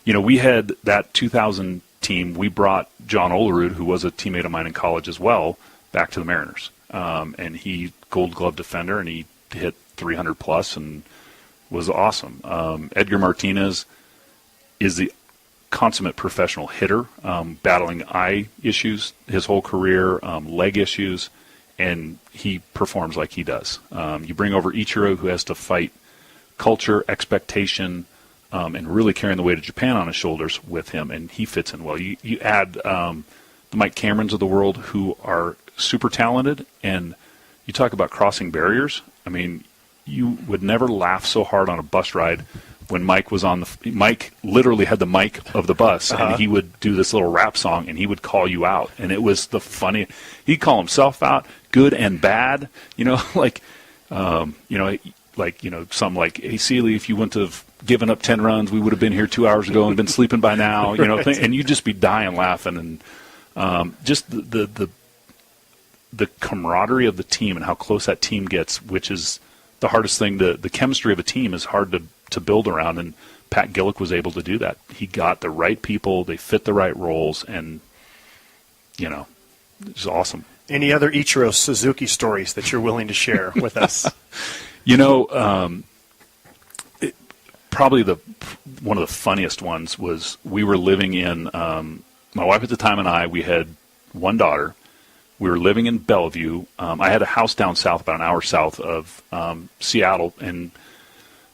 We had that 2000 team. We brought John Olerud, who was a teammate of mine in college as well, back to the Mariners. And he Gold Glove defender, and he hit 300 plus and was awesome. Edgar Martinez is the consummate professional hitter, battling eye issues his whole career, leg issues. And he performs like he does. You bring over Ichiro, who has to fight culture, expectation, and really carrying the weight of Japan on his shoulders with him, and he fits in well. You add the Mike Camerons of the world, who are super talented, and you talk about crossing barriers. I mean, you would never laugh so hard on a bus ride when Mike was on Mike literally had the mic of the bus, and he would do this little rap song, and he would call you out, and it was the funny. He'd call himself out, good and bad, some like, hey, Sele, if you wouldn't have given up 10 runs, we would have been here 2 hours ago and been sleeping by now, and you'd just be dying laughing, and just the camaraderie of the team and how close that team gets, which is the hardest thing. The chemistry of a team is hard to build around, and Pat Gillick was able to do that. He got the right people, they fit the right roles, and it's awesome. Any other Ichiro Suzuki stories that you're willing to share with us? Probably one of the funniest ones was we were living in my wife at the time and I. We had one daughter. We were living in Bellevue. I had a house down south, about an hour south of Seattle, and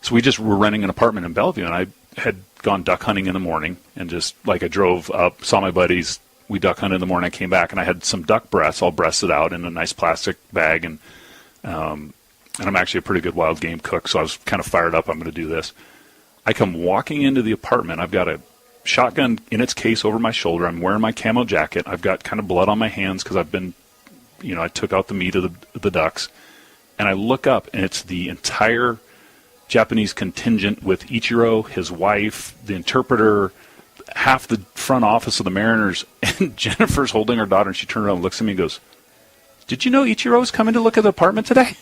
so we just were renting an apartment in Bellevue. And I had gone duck hunting in the morning, and I drove up, saw my buddies. We duck hunted in the morning. I came back, and I had some duck breasts all breasted out in a nice plastic bag. And I'm actually a pretty good wild game cook, so I was kind of fired up. I'm going to do this. I come walking into the apartment. I've got a shotgun in its case over my shoulder. I'm wearing my camo jacket. I've got kind of blood on my hands because I've been, I took out the meat of the ducks. And I look up, and it's the entire Japanese contingent with Ichiro, his wife, the interpreter, half the front office of the Mariners, and Jennifer's holding her daughter, and she turned around and looks at me and goes, "Did you know Ichiro's coming to look at the apartment today?"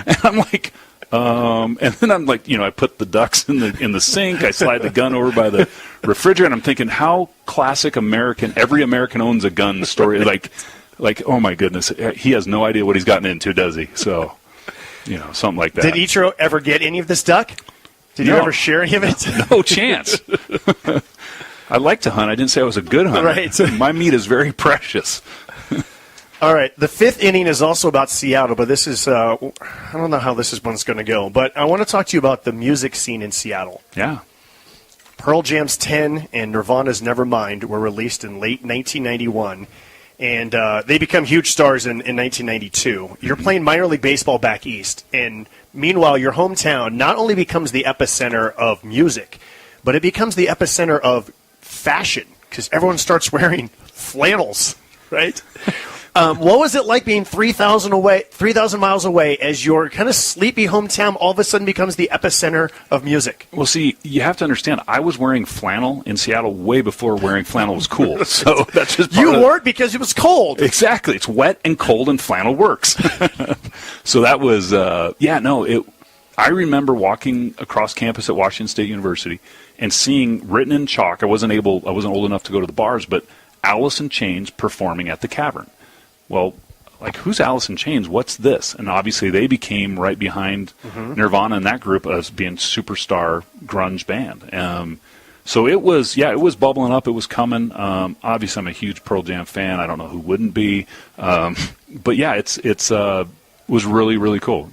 And I'm like, and then I'm like, I put the ducks in the sink, I slide the gun over by the refrigerator, and I'm thinking, how classic American, every American owns a gun story, like, oh my goodness, he has no idea what he's gotten into, does he? So, something like that. Did Ichiro ever get any of this duck? Did you ever share any of it? No chance. I like to hunt. I didn't say I was a good hunter. Right. My meat is very precious. All right. The fifth inning is also about Seattle, but this is, I don't know how this one's going to go, but I want to talk to you about the music scene in Seattle. Yeah. Pearl Jam's 10 and Nirvana's Nevermind were released in late 1991, and they become huge stars in 1992. You're playing minor league baseball back east, and meanwhile, your hometown not only becomes the epicenter of music, but it becomes the epicenter of fashion, because everyone starts wearing flannels, right? What was it like being 3,000 miles away as your kind of sleepy hometown all of a sudden becomes the epicenter of music? Well, see, you have to understand, I was wearing flannel in Seattle way before wearing flannel was cool. So that's just you weren't because it was cold. Exactly. It's wet and cold and flannel works. So that was, I remember walking across campus at Washington State University and seeing written in chalk, I wasn't old enough to go to the bars, but Alice in Chains performing at the Cavern. Well, like, who's Alice in Chains? What's this? And obviously they became right behind Nirvana and that group as being superstar grunge band. So it was bubbling up. It was coming. Obviously, I'm a huge Pearl Jam fan. I don't know who wouldn't be. But yeah, it was really, really cool.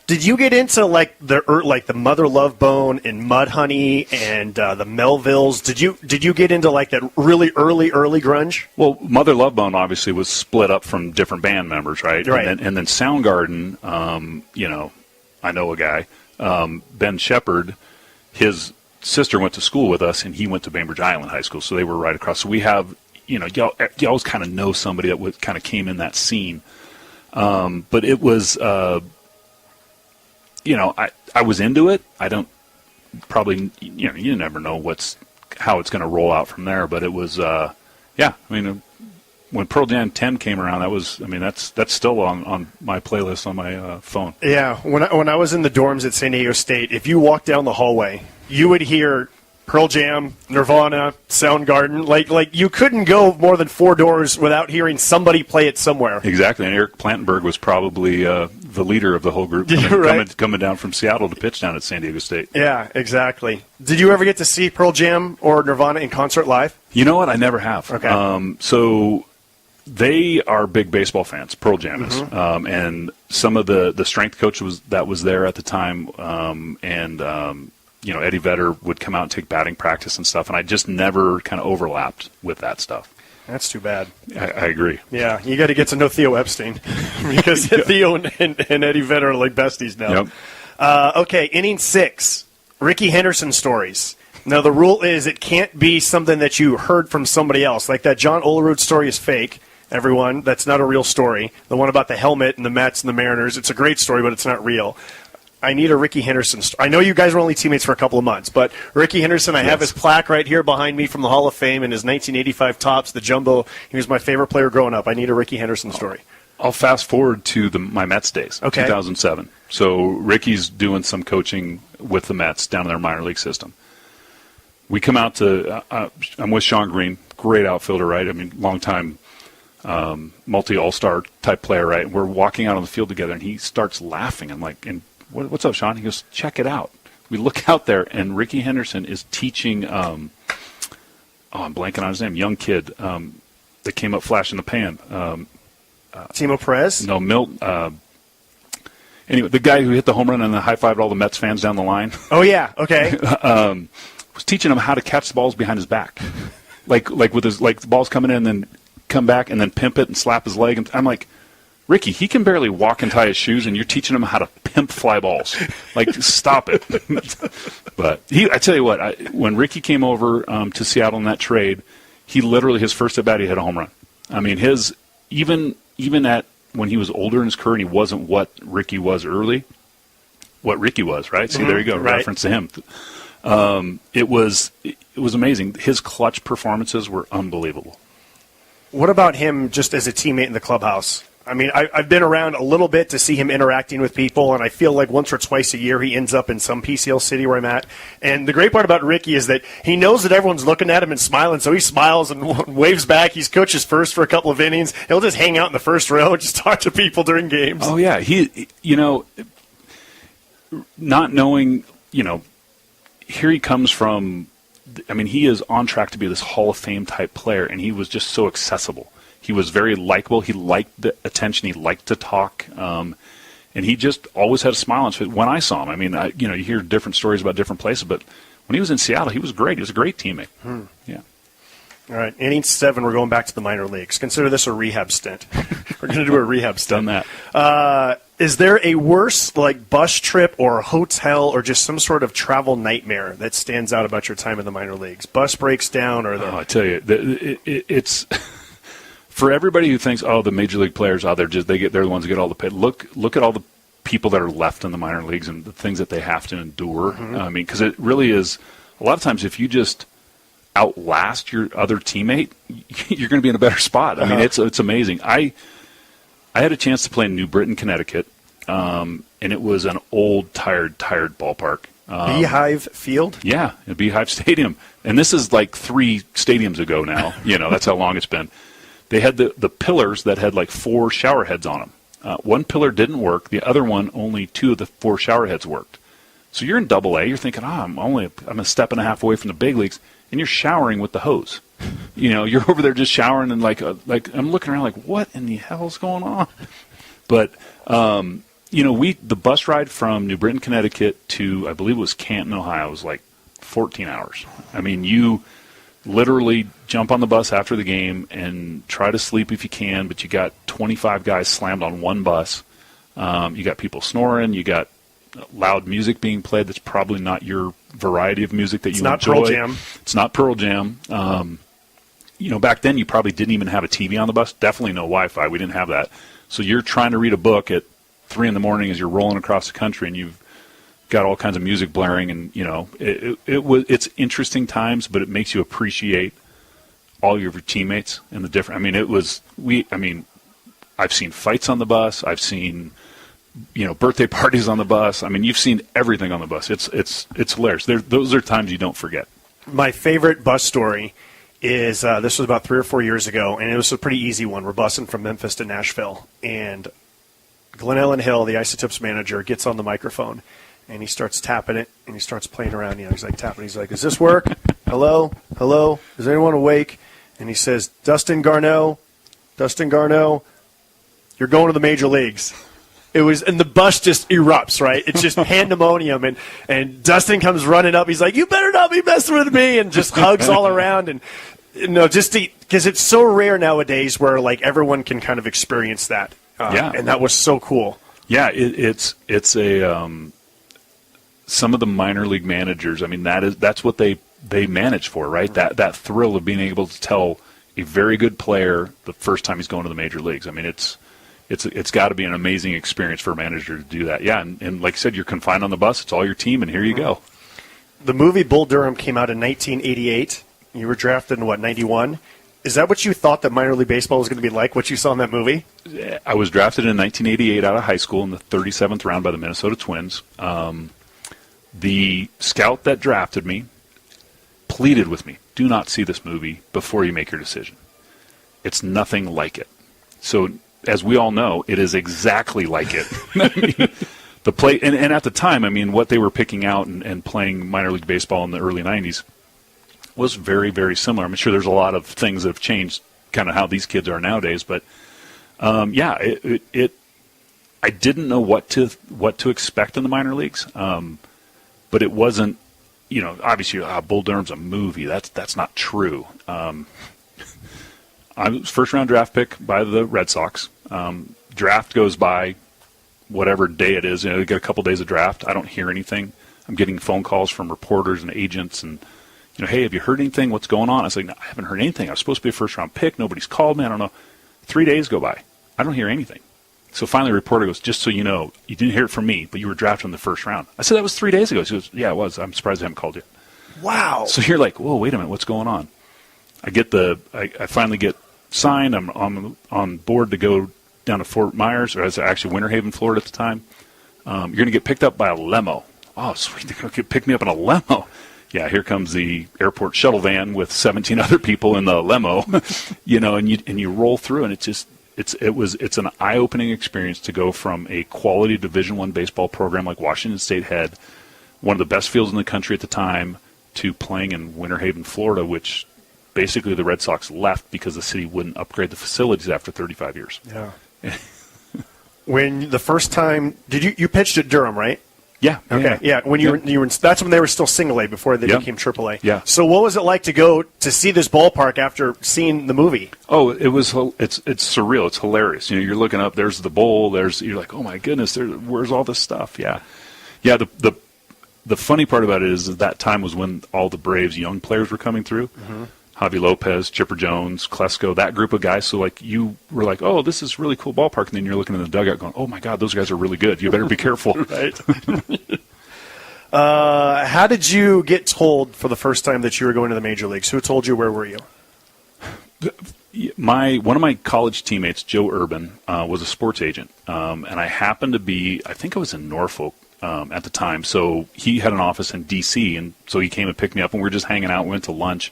Did you get into like the Mother Love Bone and Mudhoney and the Melvilles? Did you get into like that really early grunge? Well, Mother Love Bone obviously was split up from different band members, right? Right. And then Soundgarden, I know a guy, Ben Shepherd, his sister went to school with us, and he went to Bainbridge Island High School, so they were right across. So we have, you always kind of know somebody that kind of came in that scene. But it was. I was into it. I don't probably, you never know how it's going to roll out from there. But it was, when Pearl Jam 10 came around, that's still on my playlist on my phone. Yeah, when I was in the dorms at San Diego State, if you walk down the hallway, you would hear Pearl Jam, Nirvana, Soundgarden. Like you couldn't go more than 4 doors without hearing somebody play it somewhere. Exactly, and Eric Plantenberg was probably the leader of the whole group coming down from Seattle to pitch down at San Diego State. Yeah, exactly. Did you ever get to see Pearl Jam or Nirvana in concert live? You know what? I never have. Okay. So they are big baseball fans, Pearl Jam is. And some of the strength coach that was there at the time, Eddie Vedder would come out and take batting practice and stuff, and I just never kind of overlapped with that stuff. That's too bad. I agree. Yeah, you got to get to know Theo Epstein because Theo and Eddie Vedder are like besties now. Yep. Okay, inning 6, Rickey Henderson stories. Now, the rule is it can't be something that you heard from somebody else. Like that John Olerud story is fake, everyone. That's not a real story. The one about the helmet and the Mets and the Mariners, it's a great story, but it's not real. I need a Rickey Henderson story. I know you guys were only teammates for a couple of months, but Rickey Henderson, I have his plaque right here behind me from the Hall of Fame and his 1985 Topps, the Jumbo. He was my favorite player growing up. I need a Rickey Henderson story. I'll fast forward to my Mets days, 2007. So Ricky's doing some coaching with the Mets down in their minor league system. We come out to I'm with Sean Green, great outfielder, right? I mean, long-time multi-all-star type player, right? We're walking out on the field together, and he starts laughing. I'm like, what's up, Sean? He goes, check it out. We look out there, and Rickey Henderson is teaching, I'm blanking on his name, young kid that came up flash in the pan. Timo Perez? No, Milt. Anyway, the guy who hit the home run and then high-fived all the Mets fans down the line. Oh, yeah, okay. Was teaching him how to catch the balls behind his back. Like with his, like the ball's coming in and then come back and then pimp it and slap his leg. And I'm like, Ricky, he can barely walk and tie his shoes, and you're teaching him how to pimp fly balls. Like, stop it. But I tell you what, when Ricky came over to Seattle in that trade, he literally, his first at bat, he hit a home run. I mean, even at when he was older in his career, and he wasn't what Ricky was early, what Ricky was, right? See, there you go, right. Reference to him. It was amazing. His clutch performances were unbelievable. What about him just as a teammate in the clubhouse? I mean, I've been around a little bit to see him interacting with people, and I feel like once or twice a year he ends up in some PCL city where I'm at. And the great part about Ricky is that he knows that everyone's looking at him and smiling, so he smiles and waves back. He's coaches first for a couple of innings. He'll just hang out in the first row and just talk to people during games. Oh, yeah. He, not knowing, here he comes from, I mean, he is on track to be this Hall of Fame type player, and he was just so accessible. He was very likable. He liked the attention. He liked to talk. And he just always had a smile on his face when I saw him. I mean, you hear different stories about different places, but when he was in Seattle, he was great. He was a great teammate. Yeah. All right, inning 7, we're going back to the minor leagues. Consider this a rehab stint. We're going to do a rehab stint. Done that. Is there a worse bus trip or hotel or just some sort of travel nightmare that stands out about your time in the minor leagues? Bus breaks down or the... I tell you, it's for everybody who thinks, the major league players they're the ones who get all the pay. Look at all the people that are left in the minor leagues and the things that they have to endure. I mean, because it really is a lot of times if you just outlast your other teammate, you're going to be in a better spot. I mean, it's amazing. I had a chance to play in New Britain, Connecticut, and it was an old, tired ballpark. Beehive Field? Yeah, Beehive Stadium. And this is like 3 stadiums ago now. That's how long it's been. They had the pillars that had 4 shower heads on them. One pillar didn't work. The other one, only 2 of the 4 shower heads worked. So you're in Double A. You're thinking, I'm a step and a half away from the big leagues, and you're showering with the hose. You're over there just showering, and I'm looking around what in the hell's going on? But the bus ride from New Britain, Connecticut to I believe it was Canton, Ohio, was 14 hours. I mean, you literally jump on the bus after the game and try to sleep if you can, but you got 25 guys slammed on one bus. You got people snoring. You got loud music being played that's probably not your variety of music that you enjoy. It's not Pearl Jam. It's not Pearl Jam. Back then you probably didn't even have a TV on the bus. Definitely no Wi-Fi. We didn't have that. So you're trying to read a book at 3 a.m. as you're rolling across the country, and you've got all kinds of music blaring, and it's interesting times, but it makes you appreciate all your teammates and the different. I mean, I've seen fights on the bus. I've seen birthday parties on the bus. I mean, you've seen everything on the bus. It's hilarious. Those are times you don't forget. My favorite bus story is this was about 3 or 4 years ago, and it was a pretty easy one. We're busing from Memphis to Nashville, and Glenn Ellen Hill, the Isotopes manager, gets on the microphone, and he starts tapping it, and he starts playing around. He's tapping. He's like, "Does this work? Hello? Hello? Is anyone awake?" And he says, Dustin Garneau, you're going to the major leagues." And the bus just erupts, right? It's just pandemonium, and Dustin comes running up. He's like, "You better not be messing with me," and just hugs all around. And just because it's so rare nowadays where everyone can kind of experience that. And that was so cool. Yeah, it's a some of the minor league managers. I mean, that's what they manage for, right? That thrill of being able to tell a very good player the first time he's going to the major leagues. I mean, it's got to be an amazing experience for a manager to do that. Yeah, and like I said, you're confined on the bus. It's all your team, and here you go. The movie Bull Durham came out in 1988. You were drafted in, 91? Is that what you thought that minor league baseball was going to be like, what you saw in that movie? I was drafted in 1988 out of high school in the 37th round by the Minnesota Twins. The scout that drafted me pleaded with me, do not see this movie before you make your decision. It's nothing like it. So, as we all know, it is exactly like it. The play, and at the time, I mean, what they were picking out and playing minor league baseball in the early 90s was very, very similar. I'm sure there's a lot of things that have changed kind of how these kids are nowadays, but I didn't know what to expect in the minor leagues, but it wasn't, obviously Bull Durham's a movie. That's not true. I was first round draft pick by the Red Sox. Draft goes by whatever day it is. They get a couple days of draft. I don't hear anything. I'm getting phone calls from reporters and agents and, hey, have you heard anything? What's going on? I was like, no, I haven't heard anything. I was supposed to be a first round pick. Nobody's called me. I don't know. 3 days go by. I don't hear anything. So finally a reporter goes, just so you know, you didn't hear it from me, but you were drafted in the first round. I said, that was 3 days ago. He goes, yeah, it was. I'm surprised I haven't called you. Wow. So you're like, whoa, wait a minute. What's going on? I finally get signed. I'm on board to go down to Fort Myers, or as actually Winter Haven, Florida at the time. You're going to get picked up by a limo. Oh, sweet. They're going to pick me up in a limo. Yeah, here comes the airport shuttle van with 17 other people in the limo, and you roll through, and it's an eye-opening experience to go from a quality Division I baseball program like Washington State had, one of the best fields in the country at the time, to playing in Winter Haven, Florida, which basically the Red Sox left because the city wouldn't upgrade the facilities after 35 years. Yeah. when the first time you pitched at Durham, right? Yeah. Okay. Yeah. When you were that's when they were still single A before they became triple A. Yeah. So what was it like to go to see this ballpark after seeing the movie? Oh, it's surreal. It's hilarious. You're looking up. There's the bowl. You're like, oh my goodness. Where's all this stuff? Yeah. Yeah. The funny part about it is that time was when all the Braves young players were coming through. Mm-hmm. Javi Lopez, Chipper Jones, Klesko, that group of guys. So, you were like, oh, this is a really cool ballpark. And then you're looking in the dugout going, oh, my God, those guys are really good. You better be careful. Right. How did you get told for the first time that you were going to the major leagues? Who told you? Where were you? One of my college teammates, Joe Urban, was a sports agent. And I happened to be, I think I was in Norfolk at the time. So he had an office in D.C., and so he came and picked me up, and we were just hanging out. We went to lunch.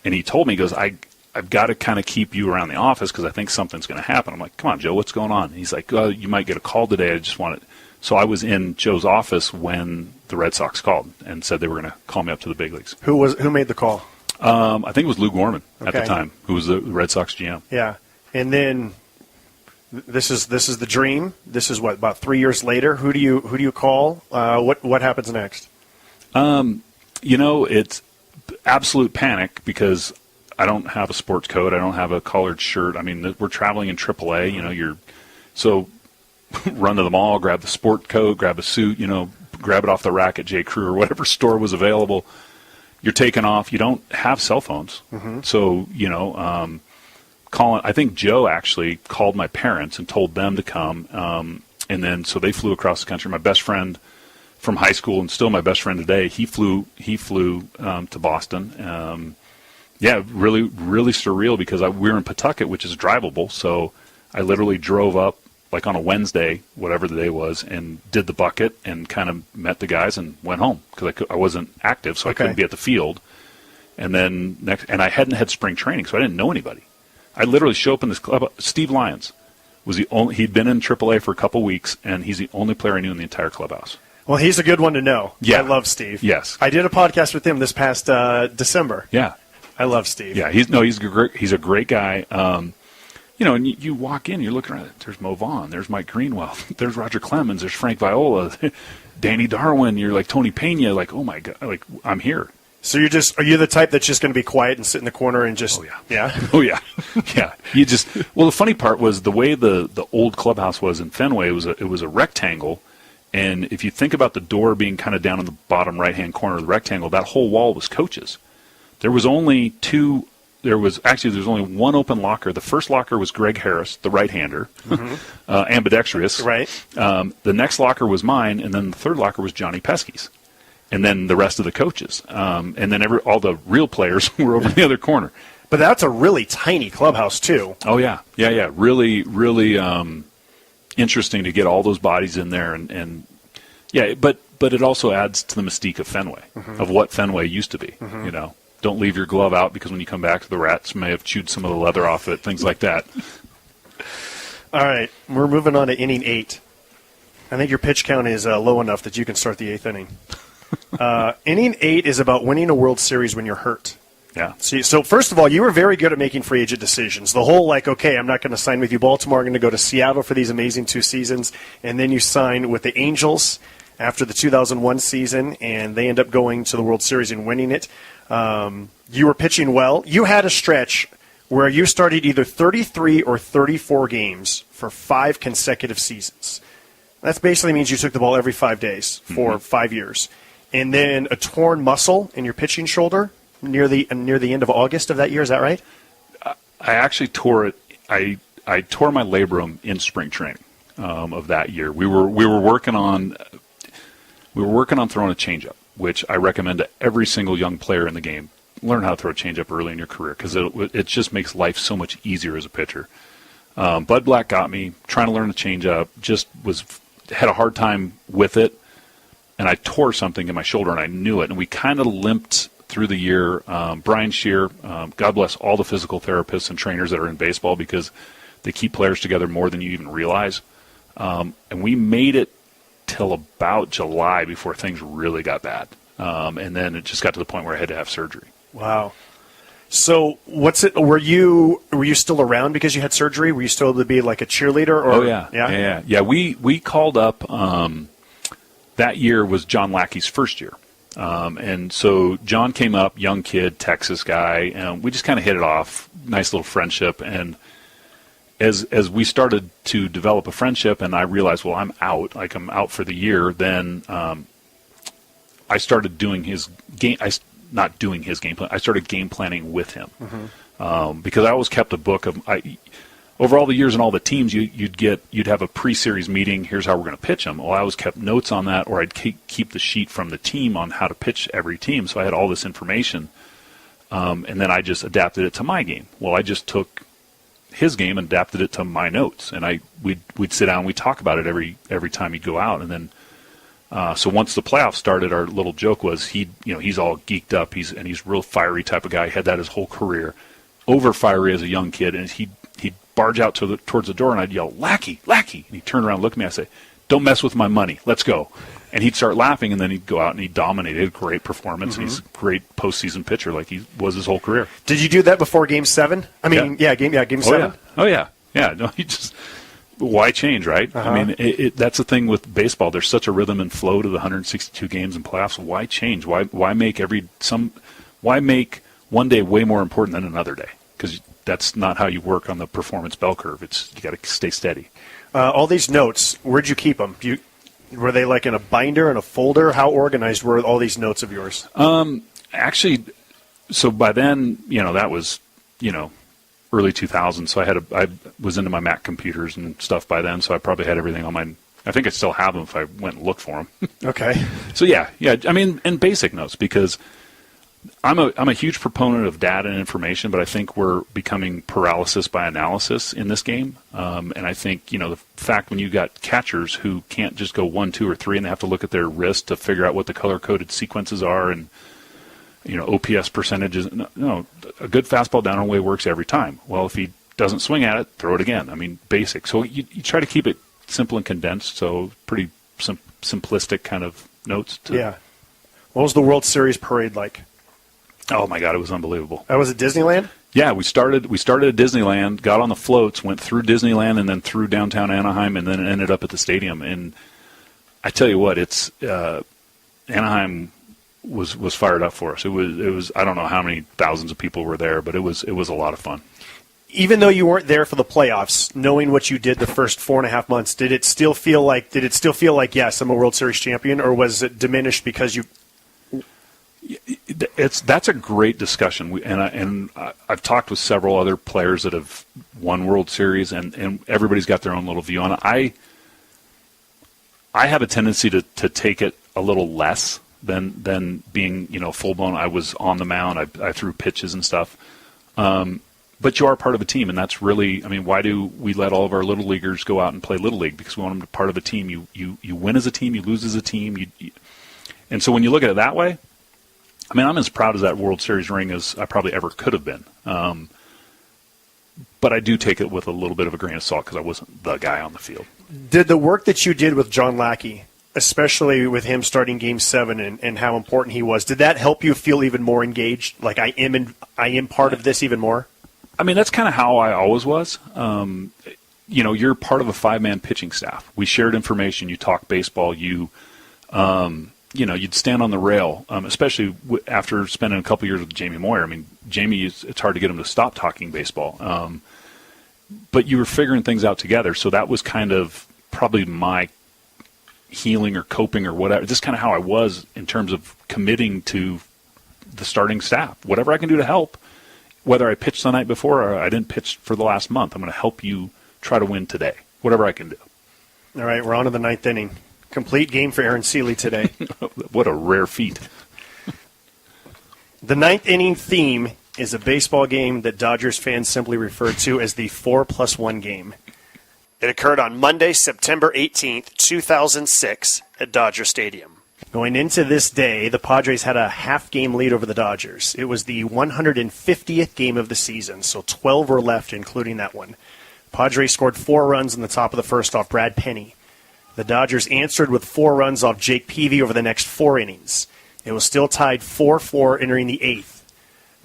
And he told me, he goes, I've got to kind of keep you around the office because I think something's going to happen. I'm like, come on, Joe, what's going on? And he's like, you might get a call today. I just want it. So I was in Joe's office when the Red Sox called and said they were going to call me up to the big leagues. Who made the call? I think it was Lou Gorman at the time, who was the Red Sox GM. Yeah. And then this is the dream. This is what, about 3 years later. Who do you call? What happens next? It's absolute panic because I don't have a sports coat. I don't have a collared shirt. I mean, we're traveling in AAA. So run to the mall, grab the sport coat, grab a suit, grab it off the rack at J. Crew or whatever store was available. You're taking off. You don't have cell phones. Mm-hmm. So, I think Joe actually called my parents and told them to come. And then so they flew across the country. My best friend from high school and still my best friend today, he flew to Boston. Really, really surreal because we were in Pawtucket, which is drivable. So I literally drove up like on a Wednesday, whatever the day was, and did the bucket and kind of met the guys and went home because I wasn't active, so I couldn't be at the field. And then and I hadn't had spring training, so I didn't know anybody. I literally show up in this club. Steve Lyons was the only. He'd been in AAA for a couple weeks, and he's the only player I knew in the entire clubhouse. Well, he's a good one to know. Yeah. I love Steve. Yes. I did a podcast with him this past December. Yeah. I love Steve. Yeah, he's a great guy. And you walk in, you're looking around. There's Mo Vaughn. There's Mike Greenwell. There's Roger Clemens. There's Frank Viola. Danny Darwin. You're like Tony Pena. Like, oh my God. Like, I'm here. So are you the type that's just going to be quiet and sit in the corner and just? Oh yeah. Yeah. Oh yeah. Yeah. The funny part was the way the old clubhouse was in Fenway. It was a rectangle. And if you think about the door being kind of down in the bottom right-hand corner of the rectangle, that whole wall was coaches. There was only there's only one open locker. The first locker was Greg Harris, the right-hander, ambidextrous. Right. The next locker was mine, and then the third locker was Johnny Pesky's. And then the rest of the coaches. And then all the real players were over in the other corner. But that's a really tiny clubhouse, too. Oh, yeah. Yeah, yeah. Really, really interesting to get all those bodies in there. And but it also adds to the mystique of Fenway, of what Fenway used to be, Don't leave your glove out because when you come back, the rats may have chewed some of the leather off it, things like that. All right, we're moving on to inning 8. I think your pitch count is low enough that you can start the 8th inning. Inning 8 is about winning a World Series when you're hurt. Yeah. So first of all, you were very good at making free agent decisions. The whole okay, I'm not going to sign with you, Baltimore. I'm going to go to Seattle for these amazing 2 seasons. And then you sign with the Angels after the 2001 season, and they end up going to the World Series and winning it. You were pitching well. You had a stretch where you started either 33 or 34 games for 5 consecutive seasons. That basically means you took the ball every 5 days for 5 years. And then a torn muscle in your pitching shoulder near the end of August of that year. Is that right? I actually tore it. I tore my labrum in spring training of that year. We were working on throwing a changeup, which I recommend to every single young player in the game. Learn how to throw a changeup early in your career because it just makes life so much easier as a pitcher. Bud Black got me trying to learn a changeup. Had a hard time with it, and I tore something in my shoulder, and I knew it. And we kind of limped through the year. Brian Scheer, God bless all the physical therapists and trainers that are in baseball because they keep players together more than you even realize. And we made it till about July before things really got bad. And then it just got to the point where I had to have surgery. Wow. So were you still around because you had surgery? Were you still able to be like a cheerleader? Or, Oh, yeah. We called up, that year was John Lackey's first year. And so John came up, young kid, Texas guy, and we just kind of hit it off, nice little friendship. And as we started to develop a friendship and I realized, well, I'm out for the year, then I started doing his game. Not doing his game plan. I started game planning with him because I always kept a book of. Over all the years and all the teams, you'd have a pre-series meeting. Here's how we're going to pitch them. Well, I always kept notes on that, or I'd keep the sheet from the team on how to pitch every team. So I had all this information, and then I just adapted it to my game. Well, I just took his game and adapted it to my notes, and we'd sit down and we'd talk about it every time he'd go out, and then. So once the playoffs started, our little joke was he's all geeked up. He's real fiery type of guy. He had that his whole career, over fiery as a young kid, and he'd barge out towards the door, and I'd yell, "Lackey, Lackey!" And he'd turn around, and look at me, and I'd say, "Don't mess with my money. Let's go." And he'd start laughing, and then he'd go out and he dominated. Great performance, and he's a great postseason pitcher, like he was his whole career. Did you do that before Game 7? I mean, Game 7. Oh yeah. No, he just. Why change, right? I mean, that's the thing with baseball. There's such a rhythm and flow to the 162 games in playoffs. Why change? Why make one day way more important than another day? Because that's not how you work on the performance bell curve. You got to stay steady. All these notes, where'd you keep them? Were they like in a binder, in a folder? How organized were all these notes of yours? Actually, so by then, that was, early 2000s, so I was into my Mac computers and stuff by then, so I probably had everything on my. I think I still have them if I went and looked for them. Okay. So yeah. I mean, and basic notes, because I'm a huge proponent of data and information, but I think we're becoming paralysis by analysis in this game. And I think the fact when you got catchers who can't just go 1, 2, or 3, and they have to look at their wrist to figure out what the color coded sequences are and. OPS percentages. No, a good fastball down and away works every time. Well, if he doesn't swing at it, throw it again. I mean, basic. So you try to keep it simple and condensed, so pretty simplistic kind of notes. Yeah. What was the World Series parade like? Oh, my God, it was unbelievable. Was it Disneyland? Yeah, we started at Disneyland, got on the floats, went through Disneyland, and then through downtown Anaheim, and then ended up at the stadium. And I tell you what, it's Anaheim was fired up for us. It was I don't know how many thousands of people were there, but it was a lot of fun. Even though you weren't there for the playoffs, knowing what you did the first 4.5 months, did it still feel like yes, I'm a World Series champion, or was it diminished because you? That's a great discussion. I've talked with several other players that have won World Series, and everybody's got their own little view on it. I have a tendency to take it a little less than being, full blown. I was on the mound. I threw pitches and stuff. But you are part of a team, and that's really, why do we let all of our little leaguers go out and play Little League? Because we want them to be part of a team. You win as a team, you lose as a team. And so when you look at it that way, I'm as proud of that World Series ring as I probably ever could have been. But I do take it with a little bit of a grain of salt because I wasn't the guy on the field. Did the work that you did with John Lackey, especially with him starting Game 7 and how important he was, did that help you feel even more engaged? Like I am part of this even more? That's kind of how I always was. You're part of a 5-man pitching staff. We shared information. You talk baseball. You'd stand on the rail, especially after spending a couple years with Jamie Moyer. Jamie, it's hard to get him to stop talking baseball. But you were figuring things out together. So that was kind of probably my healing or coping or whatever, just kind of how I was in terms of committing to the starting staff. Whatever I can do to help, whether I pitched the night before or I didn't pitch for the last month, I'm going to help you try to win today, whatever I can do. All right, we're on to the 9th inning. Complete game for Aaron Sele today. What a rare feat. The 9th inning theme is a baseball game that Dodgers fans simply refer to as the 4+1 game. It occurred on Monday, September 18th, 2006 at Dodger Stadium. Going into this day, the Padres had a half-game lead over the Dodgers. It was the 150th game of the season, so 12 were left, including that one. Padres scored 4 runs in the top of the first off Brad Penny. The Dodgers answered with 4 runs off Jake Peavy over the next 4 innings. It was still tied 4-4 entering the 8th.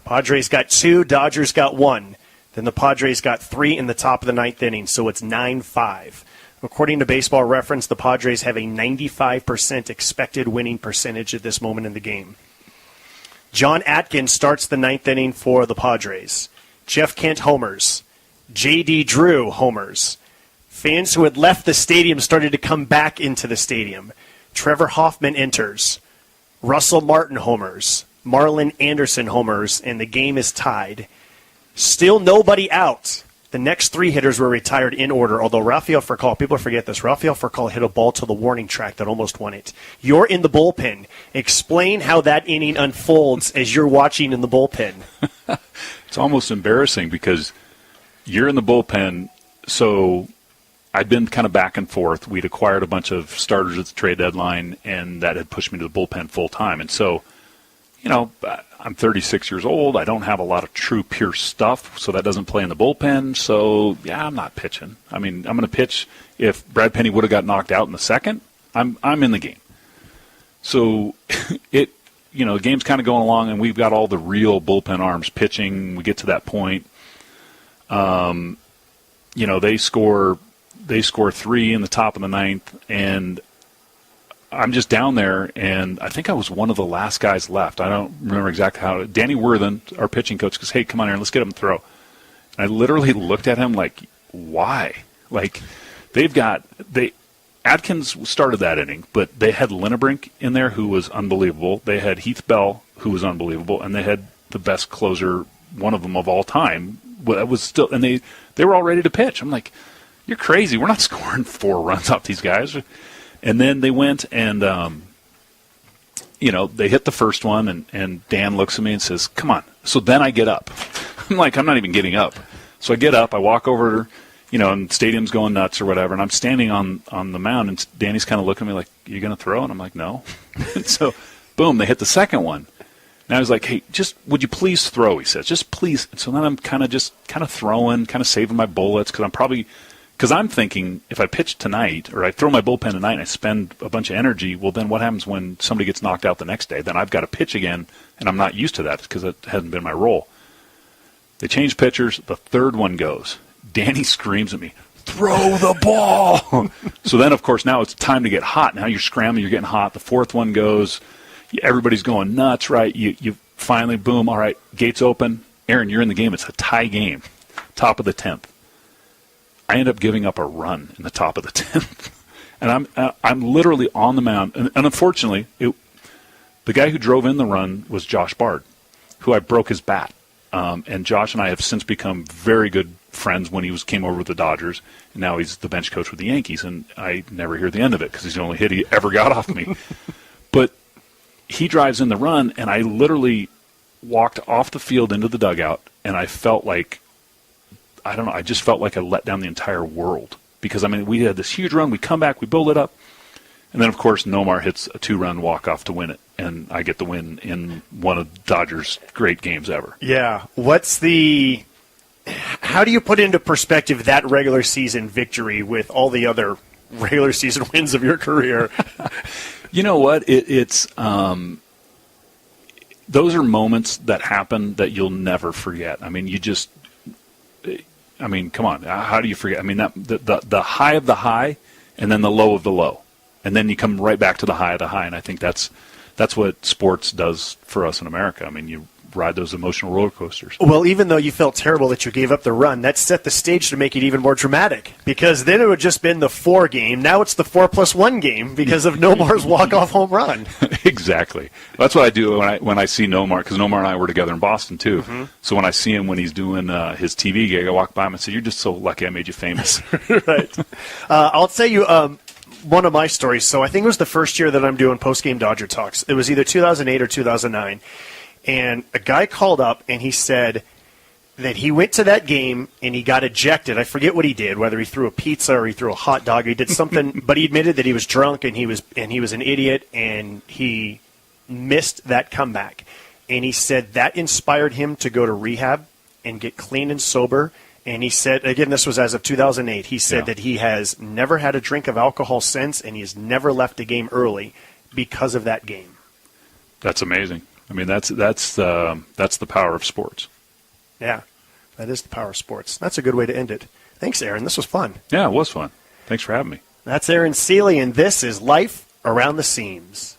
Padres got 2, Dodgers got 1. Then the Padres got 3 in the top of the 9th inning, so it's 9-5. According to Baseball Reference, the Padres have a 95% expected winning percentage at this moment in the game. John Atkins starts the 9th inning for the Padres. Jeff Kent homers. J.D. Drew homers. Fans who had left the stadium started to come back into the stadium. Trevor Hoffman enters. Russell Martin homers. Marlon Anderson homers, and the game is tied. Still nobody out. The next 3 hitters were retired in order, although Rafael Furcal, people forget this, Rafael Furcal hit a ball to the warning track that almost won it. You're in the bullpen. Explain how that inning unfolds as you're watching in the bullpen. It's almost embarrassing because you're in the bullpen, so I'd been kind of back and forth. We'd acquired a bunch of starters at the trade deadline, and that had pushed me to the bullpen full time. And so, I'm 36 years old. I don't have a lot of true pure stuff, so that doesn't play in the bullpen. So, yeah, I'm not pitching. I mean, I'm going to pitch if Brad Penny would have got knocked out in the second. I'm in the game. So, the game's kind of going along, and we've got all the real bullpen arms pitching. We get to that point. They score 3 in the top of the 9th, and I'm just down there, and I think I was one of the last guys left. I don't remember exactly how. Danny Worthen, our pitching coach, goes, "Hey, come on here, let's get him to throw." And I literally looked at him like, why? Like, Atkins started that inning, but they had Linnebrink in there who was unbelievable. They had Heath Bell, who was unbelievable, and they had the best closer, one of them of all time. That was still, and they were all ready to pitch. I'm like, you're crazy. We're not scoring 4 runs off these guys. And then they went and, they hit the first one, and Dan looks at me and says, "Come on." So then I get up. I'm like, I'm not even getting up. So I get up, I walk over, and the stadium's going nuts or whatever, and I'm standing on the mound, and Danny's kind of looking at me like, "You going to throw?" And I'm like, "No." And so, boom, they hit the second one. And I was like, "Hey, would you please throw?" He says, "Just please." And so then I'm kind of throwing, kind of saving my bullets, because I'm thinking if I pitch tonight or I throw my bullpen tonight and I spend a bunch of energy, well, then what happens when somebody gets knocked out the next day? Then I've got to pitch again, and I'm not used to that because it hasn't been my role. They change pitchers. The third one goes. Danny screams at me, "Throw the ball!" So then, of course, now it's time to get hot. Now you're scrambling. You're getting hot. The fourth one goes. Everybody's going nuts, right? You finally, boom, all right, gates open. Aaron, you're in the game. It's a tie game. Top of the 10th. I end up giving up a run in the top of the 10th, and I'm literally on the mound. And unfortunately, the guy who drove in the run was Josh Bard, who I broke his bat. And Josh and I have since become very good friends when he came over with the Dodgers, and now he's the bench coach with the Yankees. And I never hear the end of it because he's the only hit he ever got off me. But he drives in the run, and I literally walked off the field into the dugout, and I felt like, I don't know, I just felt like I let down the entire world. Because, we had this huge run, we come back, we build it up, and then, of course, Nomar hits a 2-run walk-off to win it, and I get the win in one of Dodgers' great games ever. Yeah. How do you put into perspective that regular season victory with all the other regular season wins of your career? You know what? It's those are moments that happen that you'll never forget. Come on. How do you forget? The high of the high, and then the low of the low, and then you come right back to the high of the high. And I think that's what sports does for us in America. You ride those emotional roller coasters. Well, even though you felt terrible that you gave up the run, that set the stage to make it even more dramatic. Because then it would just been the 4 game. Now it's the 4+1 game because of Nomar's walk-off home run. Exactly. That's what I do when I see Nomar, because Nomar and I were together in Boston too. Mm-hmm. So when I see him when he's doing his TV gig, I walk by him and say, "You're just so lucky I made you famous." Right. I'll tell you one of my stories. So I think it was the first year that I'm doing post-game Dodger talks. It was either 2008 or 2009. And a guy called up and he said that he went to that game and he got ejected. I forget what he did, whether he threw a pizza or he threw a hot dog. He did something, but he admitted that he was drunk and he was an idiot and he missed that comeback. And he said that inspired him to go to rehab and get clean and sober. And he said, again, this was as of 2008, he said that he has never had a drink of alcohol since and he has never left a game early because of that game. That's amazing. I mean, that's the power of sports. Yeah, that is the power of sports. That's a good way to end it. Thanks, Aaron. This was fun. Yeah, it was fun. Thanks for having me. That's Aaron Sele, and this is Life Around the Seams.